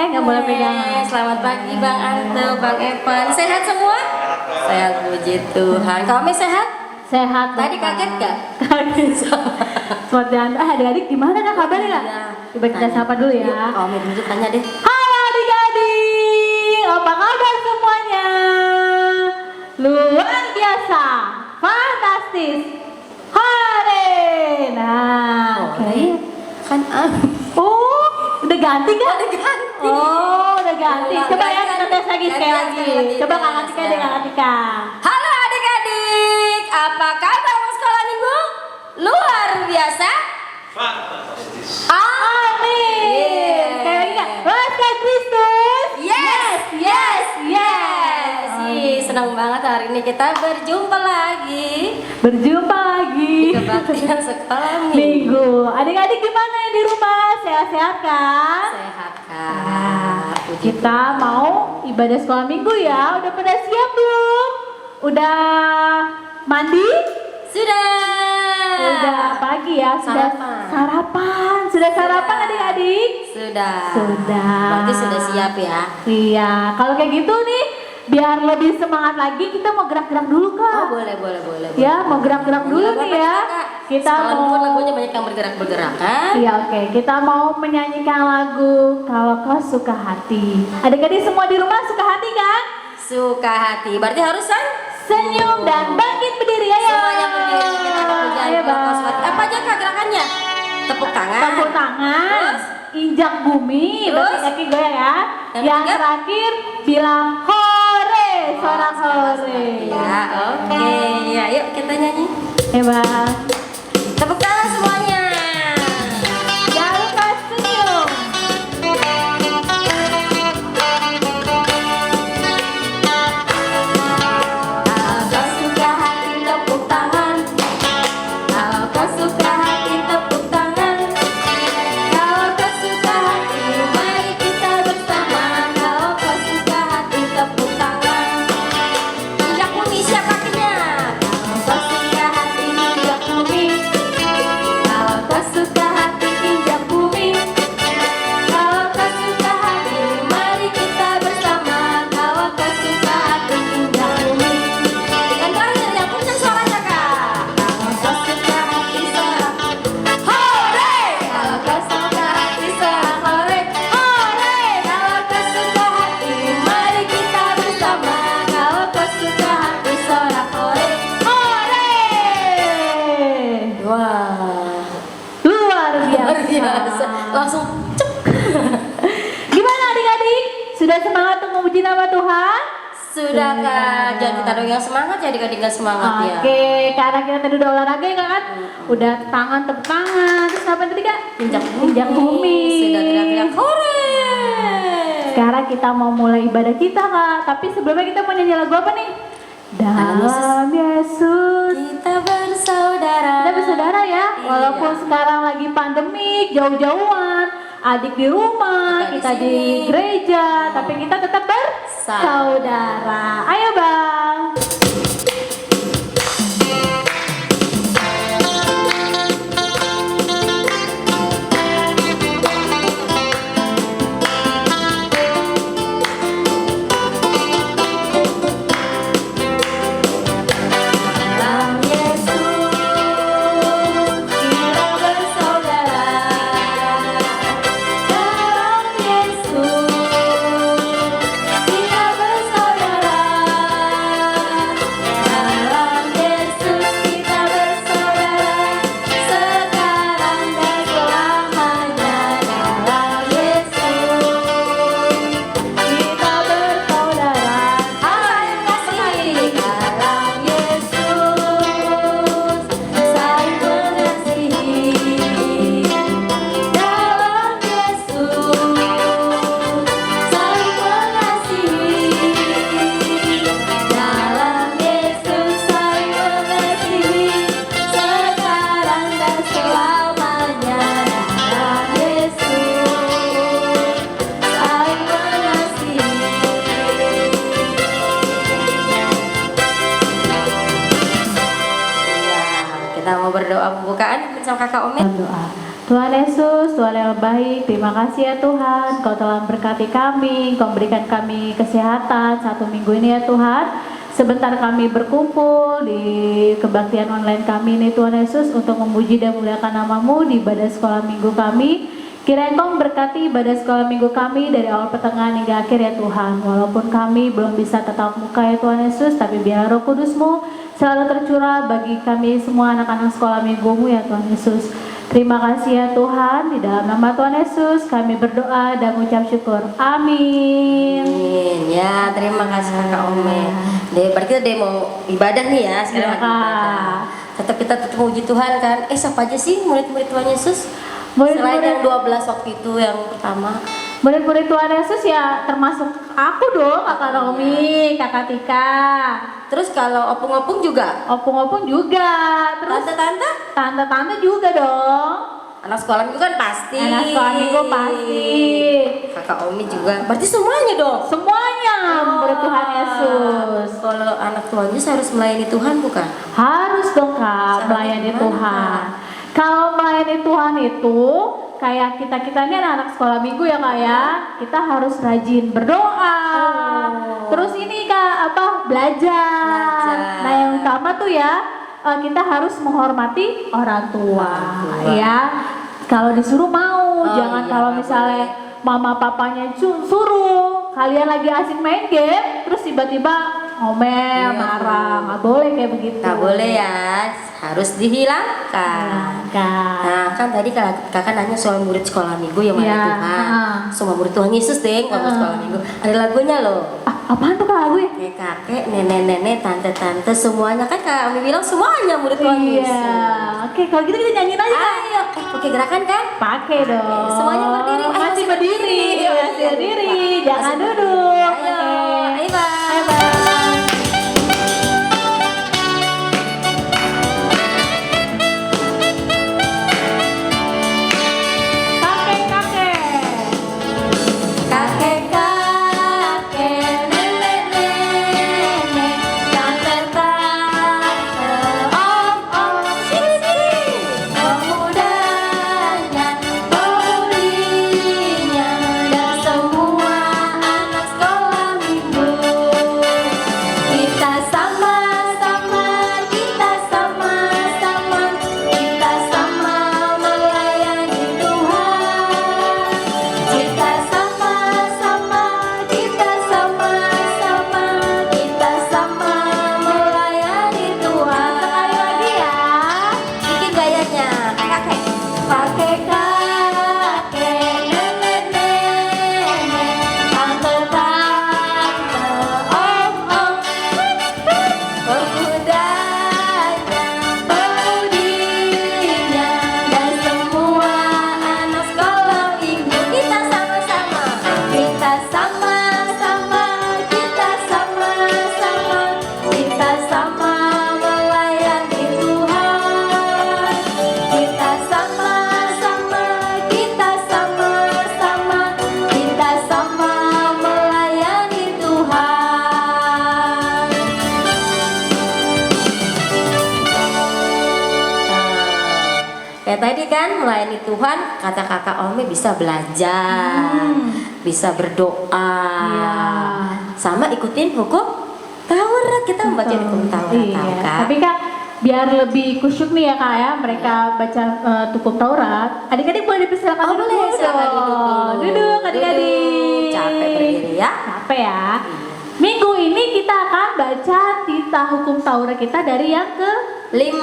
nggak boleh pegangan. Selamat pagi Bang Anto, Bang Evan. Sehat semua? Sehat, puji Tuhan. Kami sehat? Sehat. Tadi Bapak. kaget gak? Kaget. Seperti adik-adik gimana dah kabarnya lah? Iya. Coba kita sapa dulu ya. Yuk, Om dulu tanya deh. Halo adik-adik, apa kabar semuanya? Luar biasa, fantastis. Hore. Nah, Hore. Kan oh, udah ganti kan? Udah ganti. Oh, udah ganti. Udah Coba ya ganti. kita tes lagi sekali Ganti, lagi. ganti, Coba ganti. Kak Atika deh, Kak Atika. Halo adik-adik, apa kabar sekolah minggu? Luar biasa. Fantastis. Amin. Sekali lagi Kak. Wasa Kristus. Yes, yes, yes. Ih, senang banget hari ini kita berjumpa lagi Berjumpa lagi. di kebaktian sekolah minggu. Minggu. Adik-adik gimana di rumah? Sehat-sehat kan? Sehat Kak. Puji Kita mau ibadah sekolah minggu ya. Udah pada siap belum? Udah mandi? Sudah. Udah pagi ya. Sudah Sarapan. sarapan. Sudah sarapan adik-adik? Sudah. Sudah. Berarti sudah siap ya. Iya. Kalau kayak gitu nih, biar lebih semangat lagi kita mau gerak-gerak dulu Kak. Oh boleh. Ya, mau gerak-gerak dulu Lagu nih apa ya. Kak? Kita Sekolah mau minggu lagunya banyak yang bergerak kan? Iya oke, kita mau menyanyikan lagu Kalau Kau Suka Hati. Adik-adik semua di rumah suka hati kan? Suka hati. Berarti harus Senyum dan bangkit berdiri ayo. semuanya berdiri. Kita akan pujian Ayo, Kalau Kau Bang. Suka Hati. Apa aja Kak gerakannya? Tepuk tangan. Tepuk tangan, Terus? injak bumi, Terus? berarti kaki goyang ya. Yang Yang ketiga? terakhir bilang hore, suara hore. Ya, oke. Ya, yuk kita nyanyi. Ya bang. Tepuk tangan semuanya. Jangan lupa senyum. Kalau kau suka hati tepuk tangan. Kalau kau suka hati tepuk tangan. Kalau kau suka hati mari kita bersama. Kalau kau suka hati tepuk tangan. Injak bumi siap kakinya. Kalau kau suka hati injak bumi. Kalau kau suka hati injak bumi. Kalau kau suka hati mari kita bersama. Kalau kau suka hati injak bumi. Dan terakhir yang punya suaranya Kak. Kalau kau suka hati sorak hore. Kalau kau suka hati sorak hore. Hore. Kalau kau suka hati mari kita bersama. Kalau kau suka hati sorak hore. Hore. Wah. Luar Luar biasa. biasa. Langsung cep. Gimana adik-adik? Sudah semangat untuk memuji nama Tuhan? Sudah Kak. Jangan kita dong yang semangat ya adik-adik nggak semangat ya. Oke, karena kita tadi udah olahraga ya kan? Udah tangan tepuk tangan. Terus apa tadi Kak? Injak Injak bumi. Sudah teriak-teriak hore. Sekarang kita mau mulai ibadah kita Kak. Tapi sebelumnya kita mau nyanyi lagu apa nih? Dalam Yesus. Kita bersaudara. Kita bersaudara ya. Iya. Walaupun sekarang lagi pandemik, jauh-jauhan, adik di rumah, Kita kita di di sini. gereja, tapi kita tetap bersaudara. Ayo Bang. Dalam Yesus kita bersaudara. Dalam Yesus kita bersaudara. Dalam Yesus kita bersaudara. Sekarang dan selamanya. Dalam Yesus Kita bersaudara. saling kasih. Dalam Yesus saling mengasihi. Dalam Yesus saling mengasihi. Dalam Yesus saling mengasihi. Sekarang dan selamanya. Dalam Yesus saling mengasihi. Iya, kita mau berdoa pembukaan bersama kakak Omet. Doa. Tuhan Yesus, Tuhan yang baik, terima kasih ya Tuhan, Kau telah berkati kami, Kau berikan kami kesehatan 1 minggu ini ya Tuhan. Sebentar kami berkumpul di kebaktian online kami ini Tuhan Yesus untuk memuji dan memuliakan nama-Mu di ibadah sekolah minggu kami. Kiranya Engkau memberkati ibadah sekolah minggu kami dari awal pertengahan hingga akhir ya Tuhan. Walaupun kami belum bisa tatap muka ya Tuhan Yesus, tapi biar Roh Kudus-Mu selalu tercurah bagi kami semua anak-anak sekolah minggu-Mu ya Tuhan Yesus. Terima kasih ya Tuhan, di dalam nama Tuhan Yesus kami berdoa dan mengucap syukur. Amin. Amin. Ya, terima kasih Kakak Ome. Berarti kita mau ibadah nih ya, sekarang Ya, lagi ibadah. Tetap kita tetap memuji Tuhan kan. Siapa aja sih murid-murid Tuhan Yesus? Selain yang 12 waktu itu yang pertama. Murid-murid Tuhan Yesus ya termasuk aku dong, Kakak Romi, Kakak Tika. Terus kalau opung-opung juga? Opung-opung juga. Terus Tante-tante? tante-tante juga dong. Anak sekolah minggu kan pasti. Anak sekolah minggu pasti. Kakak Omi juga. Berarti semuanya dong? Semuanya murid Tuhan Yesus. Kalau anak Tuhan Yesus harus melayani Tuhan bukan? Harus dong Kak, Cara melayani gimana, Tuhan. Kak? Kalau melayani Tuhan itu kayak kita ini anak sekolah minggu ya Kak ya, kita harus rajin berdoa. Terus ini Kak belajar. Nah yang utama tuh ya kita harus menghormati orang tua. Ya. Kalau disuruh mau, jangan iya, kalau nggak misalnya mama papanya suruh kalian lagi asik main game, terus tiba-tiba ngomel, marah, nggak boleh kayak begitu. Nggak boleh ya, harus dihilangkan. Nah kan tadi kakak nanya soal murid sekolah minggu yang mana Iya, Tuhan. Semua murid Tuhan Yesus deh, kalau sekolah minggu. Ada lagunya loh. Apaan tuh Kak lagu ya? Kakek, nenek-nenek, tante-tante, semuanya kan Kak Ami bilang semuanya murid Tuhan Yesus. Iya. Oke, kalau gitu kita nyanyiin aja Kak. Ayo, pakai gerakan kan? Pakai dong. Semuanya berdiri. Masih berdiri. Masih berdiri. Jangan duduk. Ayo, Oke. ayo bye. Bye. Kakek-kakek, nenek-nenek, tante-tante, om-om, sini-sini. Pemudanya, pemudinya, dan semua anak sekolah minggu. Kita sama-sama, kita sama-sama, kita sama melayani Tuhan. Kita sama-sama, kita sama-sama, kita sama melayani Tuhan. Sekali lagi ya, bikin gayanya kayak kakek. Kakek-kakek, nenek-nenek, tante-tante, om-om, pemudanya, pemudinya, dan semua anak sekolah minggu. Kita sama-sama, kita sama-sama, kita sama-sama, kita sama melayani Tuhan. Kita sama-sama, kita sama-sama, kita sama melayani Tuhan. Kayak tadi kan melayani Tuhan, kata kakak Omi bisa belajar, bisa berdoa, Iya. sama ikutin hukum Taurat. Kita membaca hukum Taurat, tahu Iya. kan? Tapi Kak, biar lebih kusyuk nih ya Kak ya, mereka baca hukum Taurat. Adik-adik boleh dipersilakan Oh, duduk boleh, dulu silakan dong. duduk dulu. Duduk adik-adik. Capek berdiri ya. Capek ya. Minggu ini kita akan baca titah hukum Taurat kita dari yang ke 5,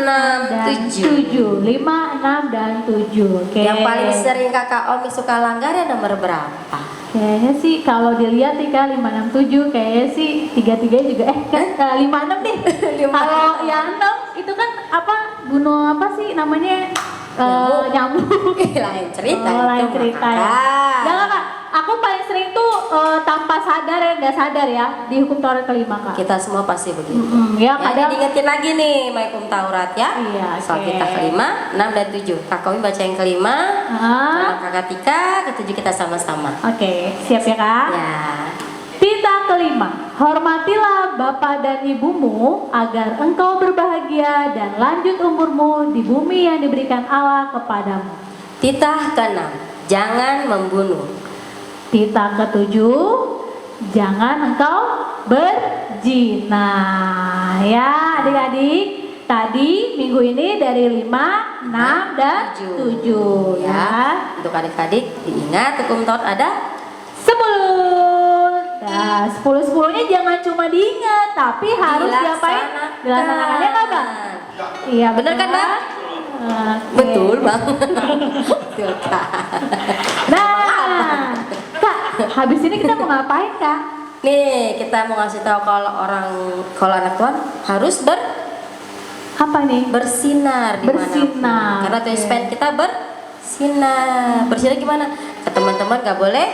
6, dan 7. 7. 5, 6, dan 7. Oke. Yang paling sering kakak Omi suka langgar ya nomor berapa? Kayaknya sih kalau dilihat nih Kak 5, 6, 7 kayaknya sih 3 juga 5, 6 deh. Kalau yang 6 itu kan apa bunuh apa sih namanya nyamuk. Lain cerita. Oh, lain itu, cerita ya. Kakak. Jangan Kak, aku paling sering tuh tanpa sadar ya nggak sadar ya di hukum Taurat kelima Kak. Kita semua pasti begitu. Ya Ya, kadang diingetin lagi nih sama hukum Taurat ya. Iya, Soal oke. kita kelima, 6 dan 7. Kakak Omi baca yang kelima, Ah. kakak Tika, ketujuh kita sama-sama. Oke, siap ya Kak? Ya. Titah kelima. Hormatilah bapak dan ibumu agar engkau berbahagia dan lanjut umurmu di bumi yang diberikan Allah kepadamu. Titah ke-6, jangan membunuh. Titah ke-7, jangan engkau berzina. Ya adik-adik, tadi minggu ini dari 5, 6, dan 7 ya. Untuk adik-adik diingat hukum Taurat ada 10. Nah, 10-10-nya jangan cuma diingat, tapi harus diapain? Dilaksanakannya nggak, Bang? Iya, Bener kan, Bang? Oke. Betul Bang. Betul Kak. Nah, Kak, habis ini kita mau ngapain, Kak? Nih kita mau ngasih tahu kalau anak Tuhan harus Apa nih? bersinar di Bersinar, karena oke. Tuhan kita bersinar. Bersinar gimana? Ke teman-teman nggak boleh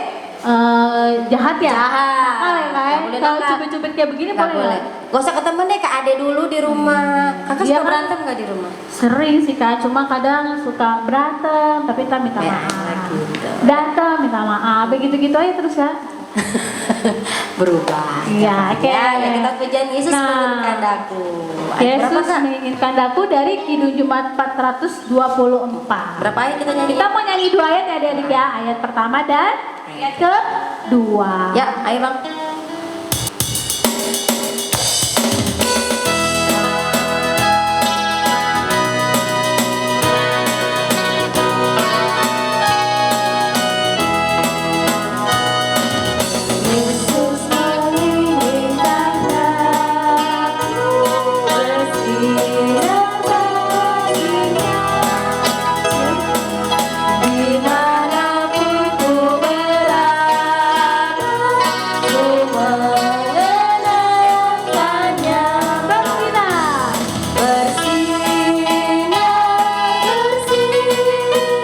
Jahat ya? Jahat. Nakal ya, Kak? Nggak boleh Kalau nakal. cubit-cubit kayak begini nggak boleh boleh. nggak? Gak usah ke temen deh, ke ade dulu di rumah. Kakak Iya suka kan? berantem nggak di rumah? Sering sih, Kak, cuma kadang suka berantem, tapi kita minta Ya, maaf. gitu. Datang minta maaf, begitu-gitu aja terus, Kak. Berubah. Iya, oke. Ya, kita pujian Yesus Nah. menurunkan daku. Ayat berapa, Yesus Kak? menginginkan daku dari Kidung Jumat 424. Berapa ayat kita nyanyi? Kita mau nyanyi 2 ayat ya adik-adik ya. Ayat pertama dan ayat kedua. Ya, ayo Bang. Yesus menginginkan daku bersinar baginya. Dimanapun ku berada, ku mengenangkannya. Bersinar, bersinar,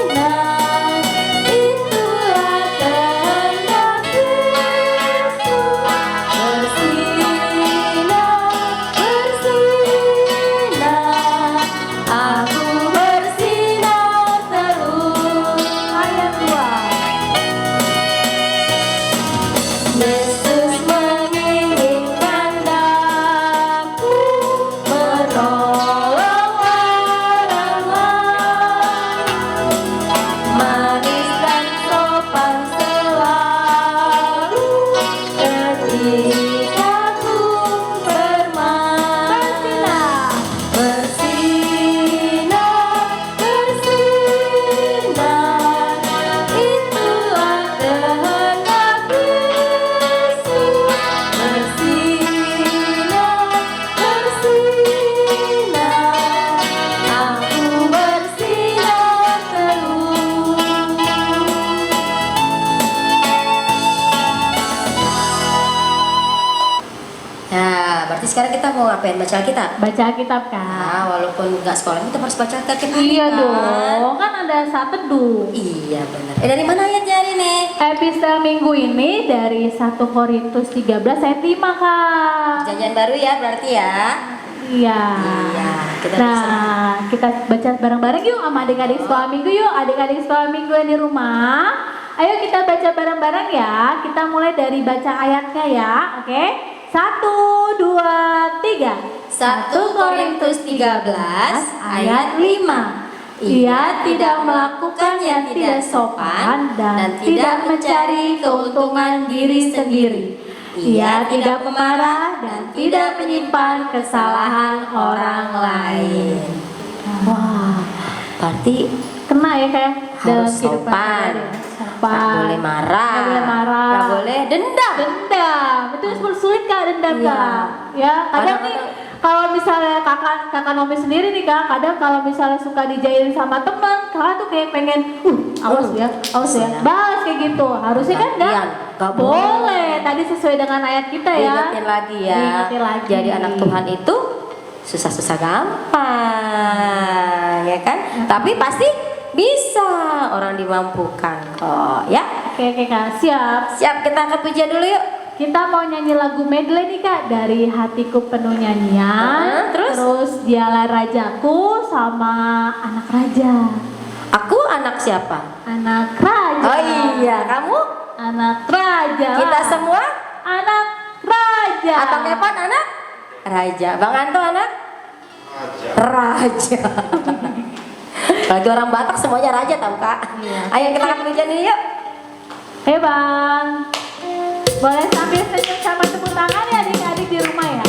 bersinar, itulah kehendak Yesus. Bersinar, bersinar, aku bersinar terus. Ayat 2. Yesus menginginkan daku menolong orang lain, manis dan sopan selalu ketika ku bermain. Bersinar, bersinar, itulah kehendak Yesus. Bersinar, bersinar, aku bersinar terus. Nah, berarti sekarang kita mau ngapain? Baca Alkitab? Baca Alkitab, Kak. Nah, walaupun nggak sekolah kita harus baca Alkitab hari Iya kan? dong, kan ada saat teduh. Iya benar. Dari mana ayatnya hari ini? Epistel minggu ini dari 1 Korintus 13 ayat 5, Kak. Janjian baru ya berarti ya. Iya. Iya, kita Nah, kita baca bareng-bareng yuk sama adik-adik sekolah minggu yuk. Adik-adik sekolah minggu yang di rumah. Ayo kita baca bareng-bareng ya. Kita mulai dari baca ayatnya ya. Oke. 1, 2, 3. 1 Korintus 13 ayat 5. Ia tidak melakukan yang tidak sopan dan tidak mencari keuntungan diri sendiri. Ia tidak pemarah dan tidak menyimpan kesalahan orang lain. Wah, berarti Kena ya kayak dalam harus kehidupan sopan. sehari-hari. Nggak boleh marah. Nggak boleh marah. Nggak boleh dendam. Dendam. Itu sulit Kak dendam Iya. Kak. Ya, kadang nih Kadang-kadang- kalau misalnya kakak Nomi sendiri nih Kak, kadang kalau misalnya suka dijailin sama teman, kakak tuh kayak pengen, awas ya, Iya. balas kayak gitu. Harusnya kan enggak? Gantian. Nggak Boleh. Tadi sesuai dengan ayat kita ya. Diingetin lagi ya. Diingetin lagi. Jadi anak Tuhan itu susah-susah gampang, ya kan? Tapi pasti bisa, orang dimampukan kok, ya. Oke Kak, siap. Siap, kita angkat pujian dulu yuk. Kita mau nyanyi lagu medley nih Kak dari Hatiku Penuh Nyanyian. Terus? Dialah Rajaku sama Anak Raja. Aku anak siapa? Anak Raja. Oh iya, kamu? Anak Raja. Kita semua? Anak Raja. raja. Atau Kevin anak raja. Bang Anto anak Raja. raja. Bagi orang Batak semuanya raja tahu Kak. Iya. Ayo kita angkat pujian ini yuk. Hei Bang, boleh sambil senyum sama tepuk tangan ya adik-adik di rumah ya.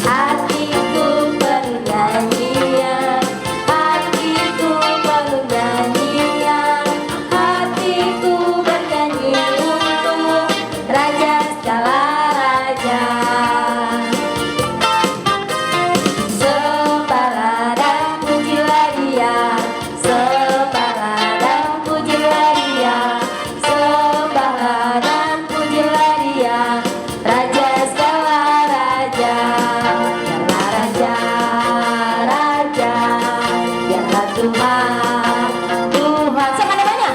Hatiku penuh nyanyian, hatiku penuh nyanyian, hatiku bernyanyi untuk Raja segala raja. Sembahlah dan pujilah Dia, sembahlah dan pujilah Dia, sembahlah dan pujilah Dia, Raja segala raja. Dialah raja, raja, dialah Tuhan, Tuhan. Siapa namanya?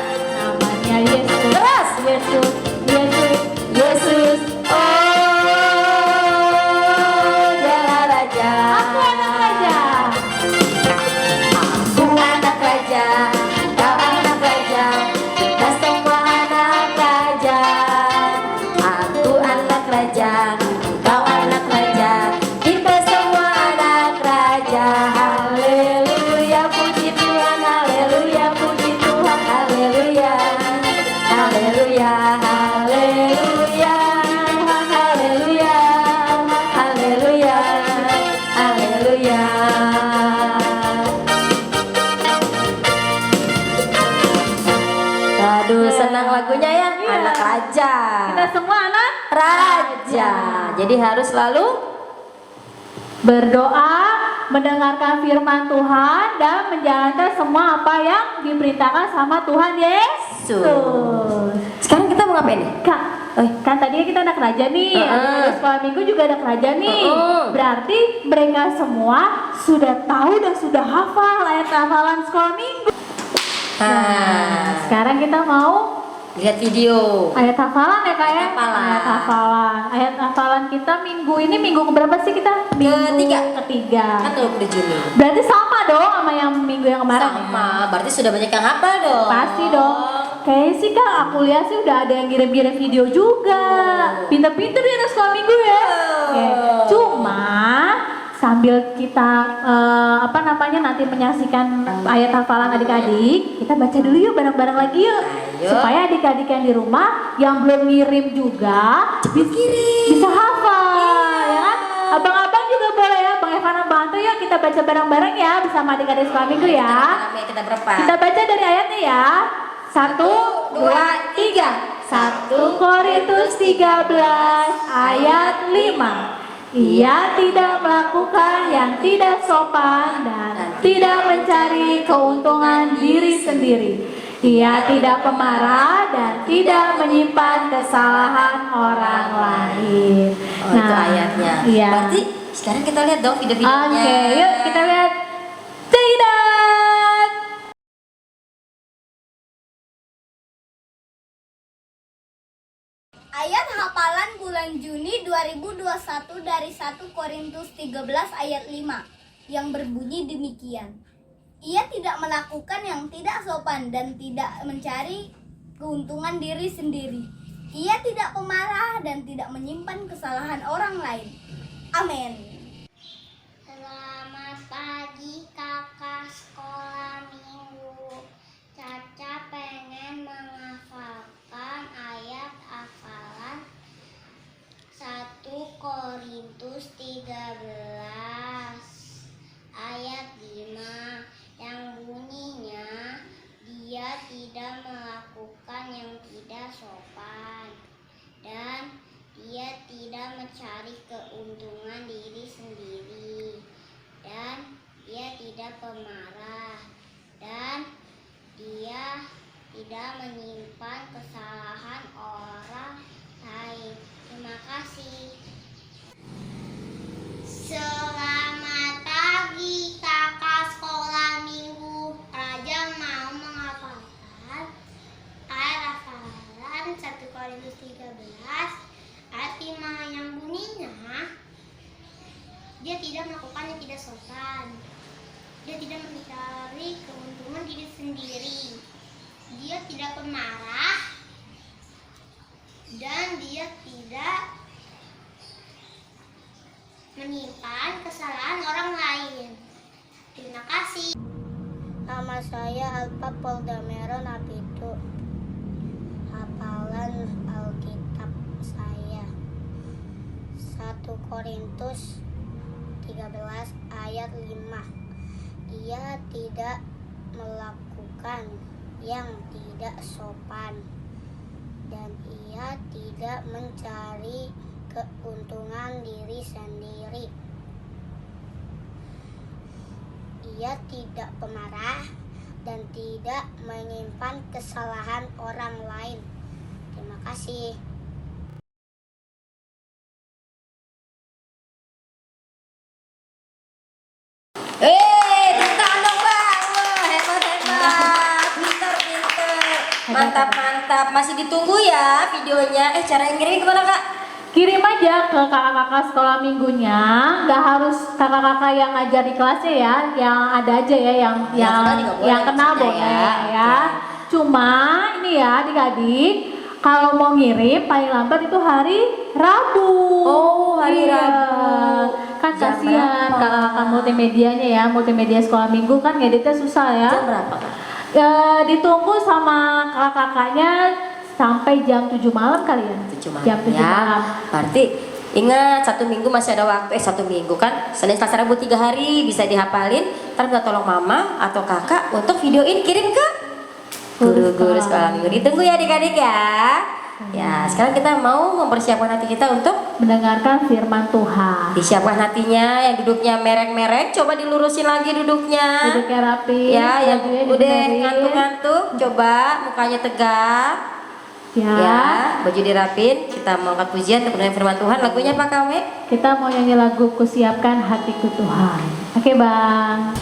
Namanya Yesus. Terus, Yesus, Yesus. Yesus. Oh, dialah raja. Aku anak raja. Aku anak raja, kau anak raja, kita semua anak raja. Aku anak raja, kau anak raja, kita semua anak raja. Haleluya, puji Tuhan, haleluya, puji Tuhan, haleluya. Haleluya, haleluya, haleluya, haleluya, haleluya. Aduh, senang lagunya ya, Iya. anak raja. Kita semua anak Raja. Jadi harus selalu berdoa, mendengarkan firman Tuhan dan menjalankan semua apa yang diperintahkan sama Tuhan Yesus. Sekarang kita mau ngapain nih? Kak, kan tadi kita anak raja nih, adik-adik sekolah minggu juga anak raja nih. Berarti mereka semua sudah tahu dan sudah hafal ayat hafalan sekolah minggu. Nah, sekarang kita mau Lihat video. ayat hafalan ya kak ya? Ayat hafalan. Ayat hafalan. Ayat hafalan kita minggu ini minggu keberapa sih kita? Ketiga. Kan 20 Juni. Berarti sama dong sama yang minggu yang kemarin. Sama, berarti sudah banyak yang hafal dong. Pasti dong. Kayaknya sih kak, aku lihat sih udah ada yang ngirim-ngirim video juga. Pinter-pinter ya anak sekolah minggu ya. Oke. Cuma sambil kita nanti menyaksikan ayat hafalan adik-adik, kita baca dulu yuk bareng-bareng lagi yuk. Ayo. Supaya adik-adik yang di rumah yang belum ngirim juga Kirim. bisa hafal ya kan? Abang-abang juga boleh ya, Bang Evan Bang Anto yuk kita baca bareng-bareng ya bersama adik-adik sekolah minggu ya. Kita berapa? Kita baca dari ayatnya ya. 1, 2, 3. 1 Korintus 13 ayat 5. Ia tidak melakukan yang tidak sopan dan tidak mencari keuntungan diri sendiri. Ia tidak pemarah dan tidak menyimpan kesalahan orang lain. Oh, itu ayatnya. Iya. Berarti sekarang kita lihat dong video-videonya. Oke, yuk kita lihat. Tidak. Ayat hafalan bulan Juni 2021 dari 1 Korintus 13 ayat 5 yang berbunyi demikian. Ia tidak melakukan yang tidak sopan dan tidak mencari keuntungan diri sendiri. Ia tidak pemarah dan tidak menyimpan kesalahan orang lain. Amin. Selamat pagi kakak sekolah minggu. Caca pengen menghafalkan ayat hafalan 1 Korintus 13 ayat 5 yang bunyinya dia tidak melakukan yang tidak sopan dan dia tidak mencari keuntungan diri sendiri dan dia tidak pemarah dan dia tidak menyimpan kesalahan orang lain. Terima kasih. Selamat pagi kakak sekolah minggu. Raja mau menghafalkan ayat hafalan 1 Korintus 13 ayat 5 yang bunyinya dia tidak melakukan yang tidak sopan Dia tidak mencari keuntungan diri sendiri. Dia tidak pemarah dan dia tidak menyimpan kesalahan orang lain. Terima kasih. Nama saya Alfa Poldamero Napitu. Hafalan Alkitab saya 1 Korintus 13 ayat 5. Ia tidak melakukan yang tidak sopan dan ia tidak mencari keuntungan diri sendiri. Ia tidak pemarah dan tidak menyimpan kesalahan orang lain. Terima kasih. Tepuk tangan dong Bang. Wah, hebat. Mantap. Masih ditunggu ya videonya. Cara yang ngirim gimana Kak? Kirim aja ke kakak-kakak sekolah minggunya, nggak harus kakak-kakak yang ngajar di kelasnya ya, yang ada aja ya, yang kenal boleh ya. Cuma ini ya adik-adik, kalau mau ngirim paling lambat itu hari Rabu. Oh, hari Rabu. Kan Jam kasihan berapa? kakak-kakak multimedia sekolah minggu kan ngeditnya susah ya. Jam berapa Kak? Ditunggu sama kakak-kakaknya sampai jam 7 malam kali ya. 7 malam Jam 7 ya. malam. Berarti ingat 1 minggu masih ada waktu. 1 minggu kan Senin Selasa Rabu 3 hari bisa dihafalin. Ntar minta tolong mama atau kakak untuk videoin kirim ke guru-guru sekolah minggu. Ditunggu ya adik-adik ya. Ya, sekarang kita mau mempersiapkan hati kita untuk Mendengarkan firman Tuhan. disiapkan hatinya. Yang duduknya merek-merek, coba dilurusin lagi duduknya. Duduknya rapi. Ya, yang bajunya udah dibenerin. ngantuk-ngantuk, coba mukanya tegak. Ya, baju dirapin. Kita mau angkat pujian untuk mendengar firman Tuhan. Lagunya apa Kame? Kita mau nyanyi lagu Kusiapkan Hatiku Tuhan. Oke Bang.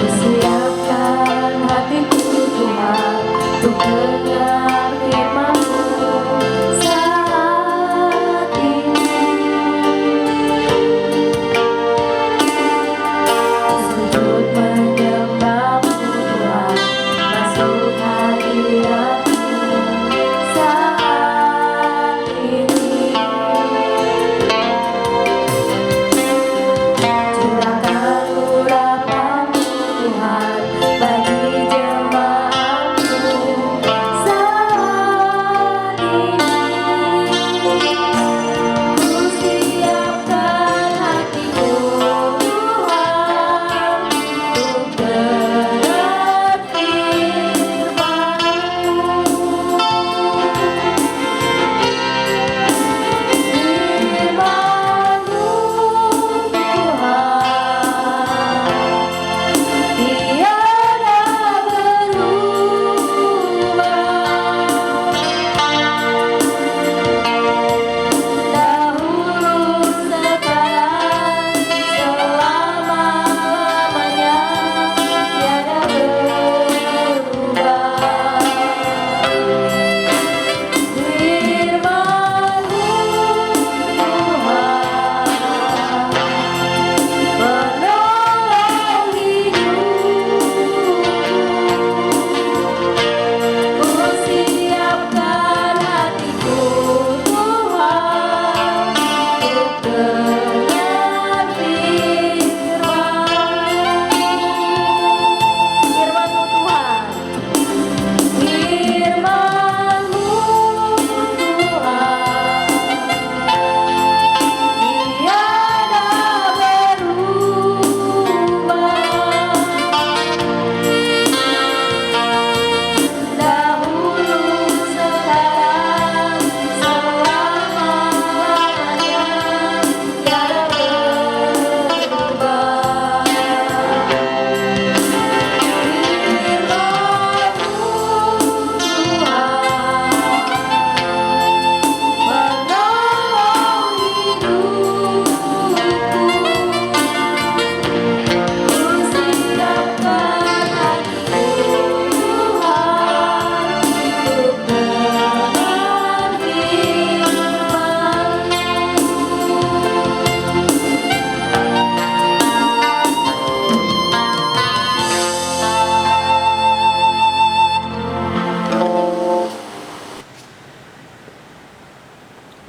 Kusiapkan hatiku Tuhan untuk dengar firman-Mu saat ini.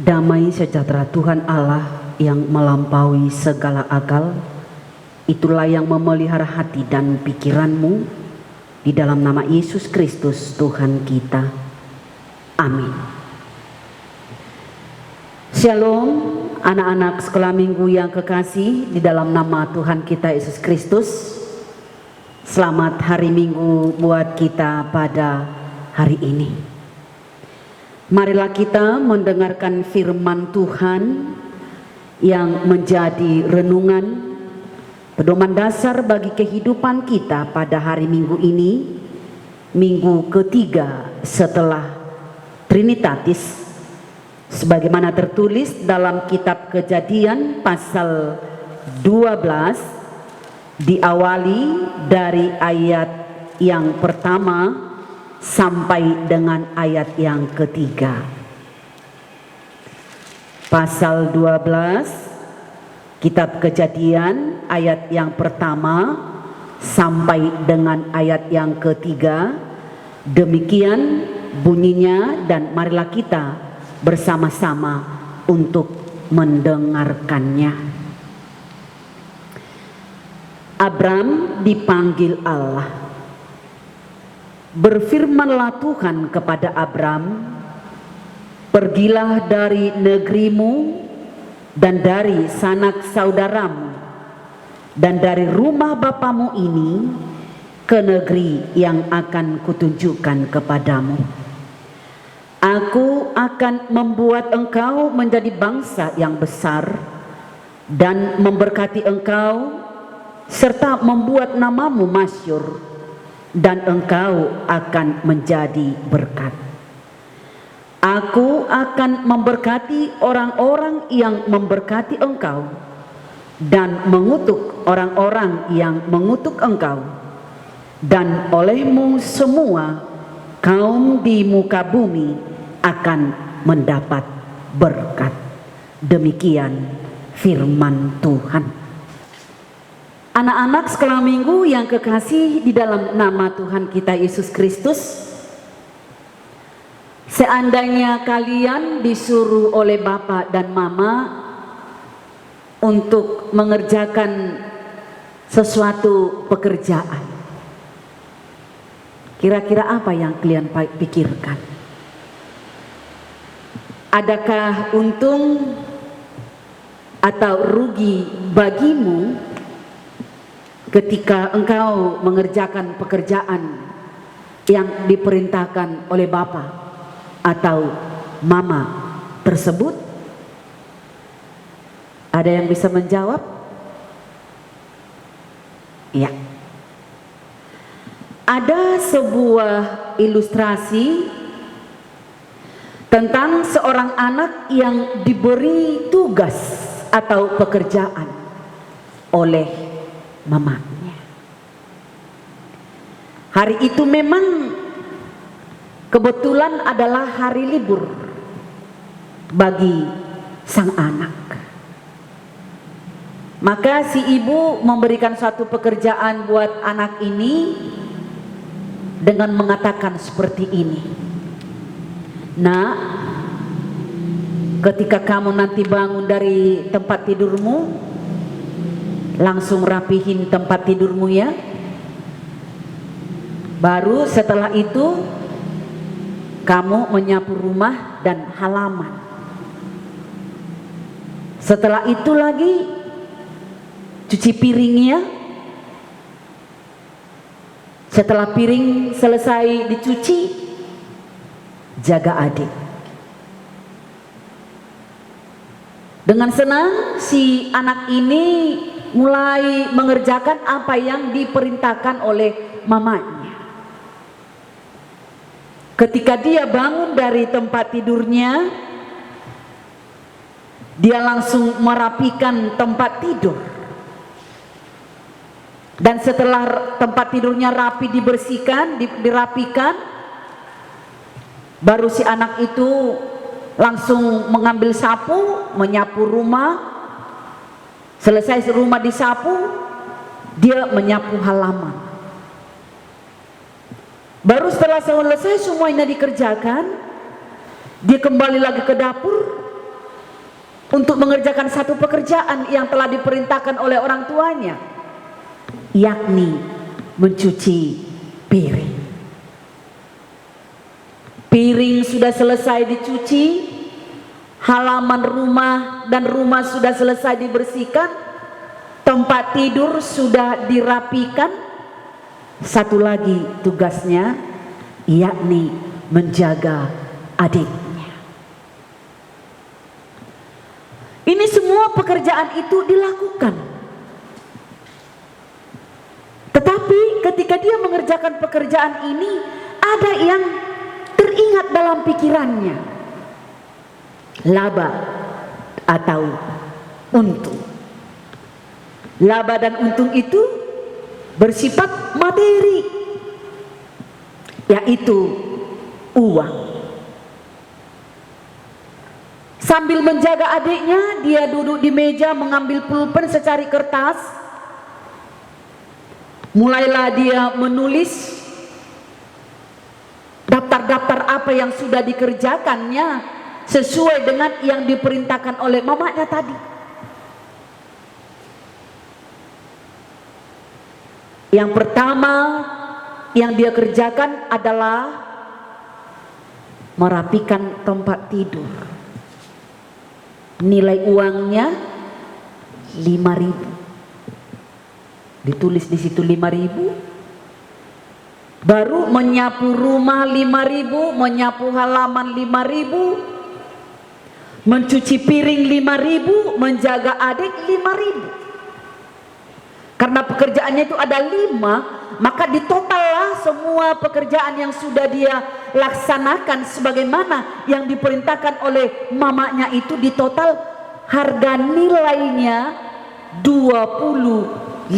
Damai sejahtera Tuhan Allah yang melampaui segala akal, itulah yang memelihara hati dan pikiranmu di dalam nama Yesus Kristus Tuhan kita. Amin. Shalom anak-anak sekolah minggu yang kekasih di dalam nama Tuhan kita Yesus Kristus. Selamat hari Minggu buat kita pada hari ini. Marilah kita mendengarkan firman Tuhan yang menjadi renungan pedoman dasar bagi kehidupan kita pada hari Minggu ini, minggu ketiga setelah Trinitatis, sebagaimana tertulis dalam kitab Kejadian pasal 12, diawali dari ayat yang pertama sampai dengan ayat yang ketiga. Pasal 12 kitab Kejadian ayat yang pertama sampai dengan ayat yang ketiga. Demikian bunyinya, dan marilah kita bersama-sama untuk mendengarkannya. Abram dipanggil Allah. Berfirmanlah Tuhan kepada Abram, pergilah dari negerimu dan dari sanak saudaramu dan dari rumah bapamu ini ke negeri yang akan kutunjukkan kepadamu. Aku akan membuat engkau menjadi bangsa yang besar dan memberkati engkau serta membuat namamu masyhur, dan engkau akan menjadi berkat. Aku akan memberkati orang-orang yang memberkati engkau dan mengutuk orang-orang yang mengutuk engkau, dan olehmu semua kaum di muka bumi akan mendapat berkat. Demikian firman Tuhan. Anak-anak sekolah minggu yang kekasih di dalam nama Tuhan kita Yesus Kristus, seandainya kalian disuruh oleh Bapak dan Mama untuk mengerjakan sesuatu pekerjaan, kira-kira apa yang kalian pikirkan? Adakah untung atau rugi bagimu ketika engkau mengerjakan pekerjaan yang diperintahkan oleh Bapa atau Mama tersebut? Ada yang bisa menjawab? Ya. Ada sebuah ilustrasi tentang seorang anak yang diberi tugas atau pekerjaan oleh mamanya. Hari itu memang kebetulan adalah hari libur bagi sang anak. Maka si ibu memberikan suatu pekerjaan buat anak ini dengan mengatakan seperti ini. Nak, ketika kamu nanti bangun dari tempat tidurmu, langsung rapihin tempat tidurmu ya. Baru setelah itu kamu menyapu rumah dan halaman. Setelah itu lagi cuci piringnya. Setelah piring selesai dicuci, jaga adik. Dengan senang si anak ini mulai mengerjakan apa yang diperintahkan oleh mamanya. Ketika dia bangun dari tempat tidurnya, dia langsung merapikan tempat tidur. Dan setelah tempat tidurnya rapi dibersihkan, dirapikan, baru si anak itu langsung mengambil sapu, menyapu rumah. Selesai rumah disapu, dia menyapu halaman. Baru setelah selesai semuanya dikerjakan, dia kembali lagi ke dapur untuk mengerjakan satu pekerjaan yang telah diperintahkan oleh orang tuanya, yakni mencuci piring. Piring sudah selesai dicuci, halaman rumah dan rumah sudah selesai dibersihkan, tempat tidur sudah dirapikan. Satu lagi tugasnya, yakni menjaga adiknya. Ini semua pekerjaan itu dilakukan. Tetapi ketika dia mengerjakan pekerjaan ini, ada yang teringat dalam pikirannya. Laba atau untung. Laba dan untung itu bersifat materi, yaitu uang. Sambil menjaga adiknya, dia duduk di meja mengambil pulpen secari kertas. Mulailah dia menulis daftar-daftar apa yang sudah dikerjakannya sesuai dengan yang diperintahkan oleh mamanya tadi. Yang pertama yang dia kerjakan adalah merapikan tempat tidur. Nilai uangnya 5.000. Ditulis di situ 5.000. Baru menyapu rumah 5.000, menyapu halaman 5.000, mencuci piring 5.000, menjaga adik 5.000. Karena pekerjaannya itu ada 5, maka ditotallah semua pekerjaan yang sudah dia laksanakan sebagaimana yang diperintahkan oleh mamanya itu, ditotal harga nilainya 25.000.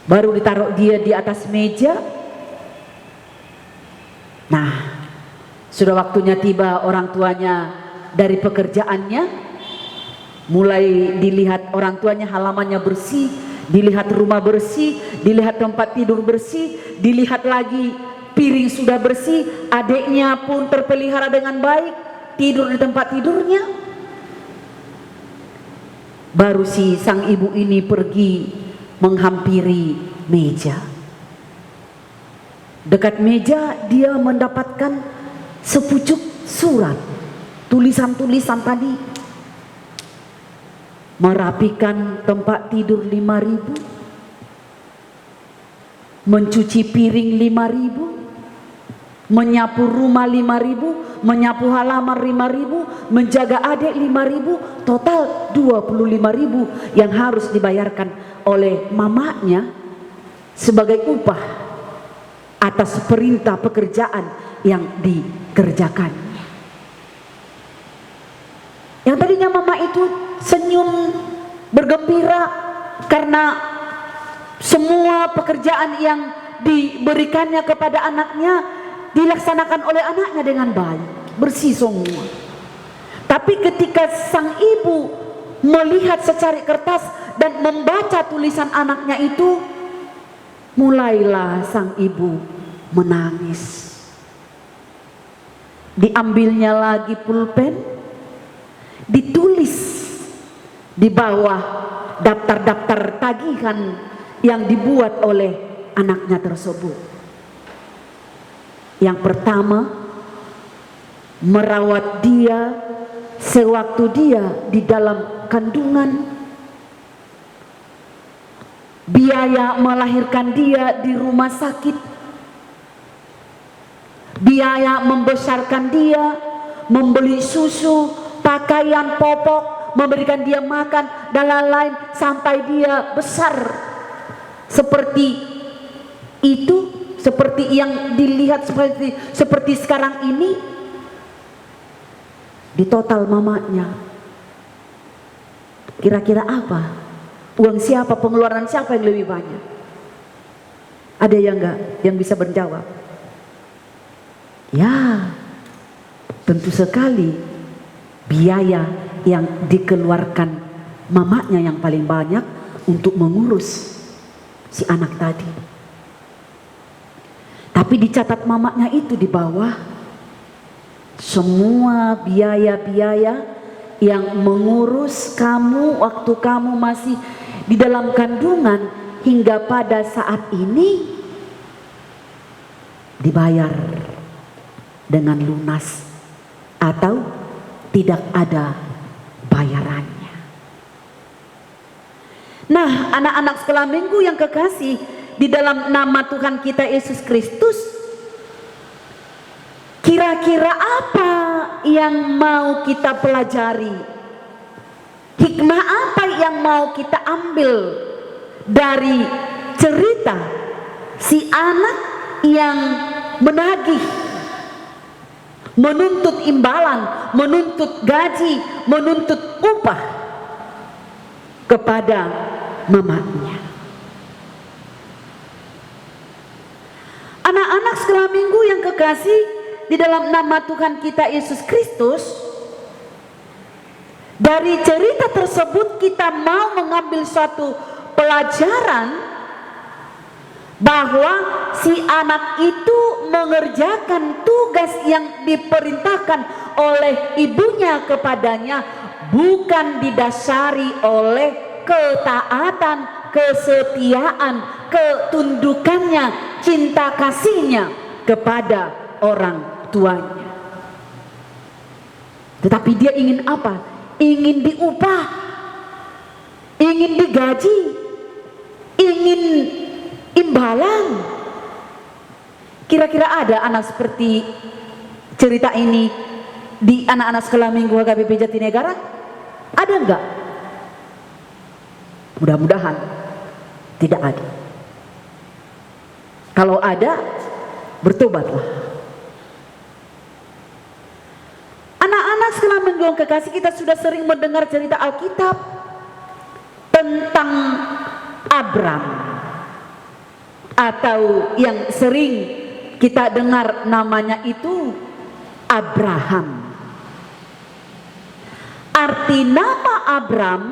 Baru ditaruh dia di atas meja. Nah, sudah waktunya tiba orang tuanya dari pekerjaannya. Mulai dilihat orang tuanya halamannya bersih, dilihat rumah bersih, dilihat tempat tidur bersih, dilihat lagi piring sudah bersih, adiknya pun terpelihara dengan baik, tidur di tempat tidurnya. Baru si sang ibu ini pergi menghampiri meja. Dekat meja dia mendapatkan sepucuk surat, tulisan-tulisan tadi. Merapikan tempat tidur 5.000, mencuci piring 5.000, menyapu rumah 5.000, menyapu halaman 5.000, menjaga adik 5.000, total 25.000 yang harus dibayarkan oleh mamanya sebagai upah atas perintah pekerjaan yang dikerjakannya. Yang tadinya mama itu senyum bergembira karena semua pekerjaan yang diberikannya kepada anaknya dilaksanakan oleh anaknya dengan baik, bersih semua. Tapi ketika sang ibu melihat secari kertas dan membaca tulisan anaknya itu, mulailah sang ibu menangis. Diambilnya lagi pulpen, ditulis di bawah daftar-daftar tagihan yang dibuat oleh anaknya tersebut. Yang pertama, merawat dia sewaktu dia di dalam kandungan, biaya melahirkan dia di rumah sakit, biaya membesarkan dia, membeli susu, pakaian popok, memberikan dia makan dan lain-lain sampai dia besar seperti itu, seperti yang dilihat seperti sekarang ini. Di total mamanya kira-kira apa? Uang siapa, pengeluaran siapa yang lebih banyak? Ada yang enggak yang bisa menjawab? Ya, tentu sekali biaya yang dikeluarkan mamanya yang paling banyak untuk mengurus si anak tadi. Tapi dicatat mamanya itu di bawah, semua biaya-biaya yang mengurus kamu waktu kamu masih di dalam kandungan hingga pada saat ini dibayar dengan lunas atau tidak ada bayarannya. Nah, anak-anak sekolah minggu yang kekasih, di dalam nama Tuhan kita Yesus Kristus, kira-kira apa yang mau kita pelajari? Hikmah apa yang mau kita ambil dari cerita si anak yang menagih, menuntut imbalan, menuntut gaji, menuntut upah kepada mamanya? Anak-anak sekolah minggu yang kekasih, di dalam nama Tuhan kita Yesus Kristus, dari cerita tersebut kita mau mengambil suatu pelajaran bahwa si anak itu mengerjakan tugas yang diperintahkan oleh ibunya kepadanya bukan didasari oleh ketaatan, kesetiaan, ketundukannya, cinta kasihnya kepada orang tuanya. Tetapi dia ingin apa? Ingin diupah, ingin digaji, ingin imbalan. Kira-kira ada anak seperti cerita ini di anak-anak sekolah minggu HKBP Jatinegara? Ada enggak? Mudah-mudahan tidak ada. Kalau ada, bertobatlah. Anak-anak sekolah minggu yang kekasih, kita sudah sering mendengar cerita Alkitab tentang Abram, atau yang sering kita dengar namanya itu Abraham. Arti nama Abram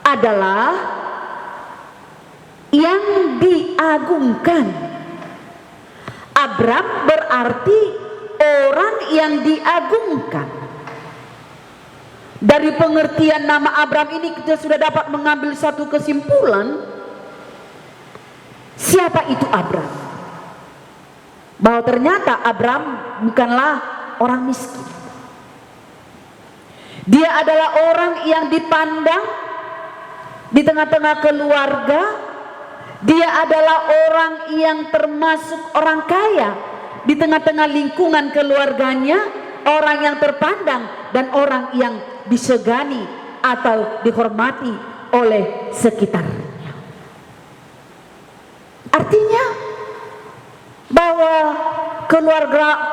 adalah yang diagungkan. Abram berarti orang yang diagungkan. Dari pengertian nama Abram ini kita sudah dapat mengambil satu kesimpulan. Siapa itu Abram? Bahwa ternyata Abram bukanlah orang miskin. Dia adalah orang yang dipandang di tengah-tengah keluarga. Dia adalah orang yang termasuk orang kaya di tengah-tengah lingkungan keluarganya, orang yang terpandang dan orang yang disegani atau dihormati oleh sekitarnya. Artinya bahwa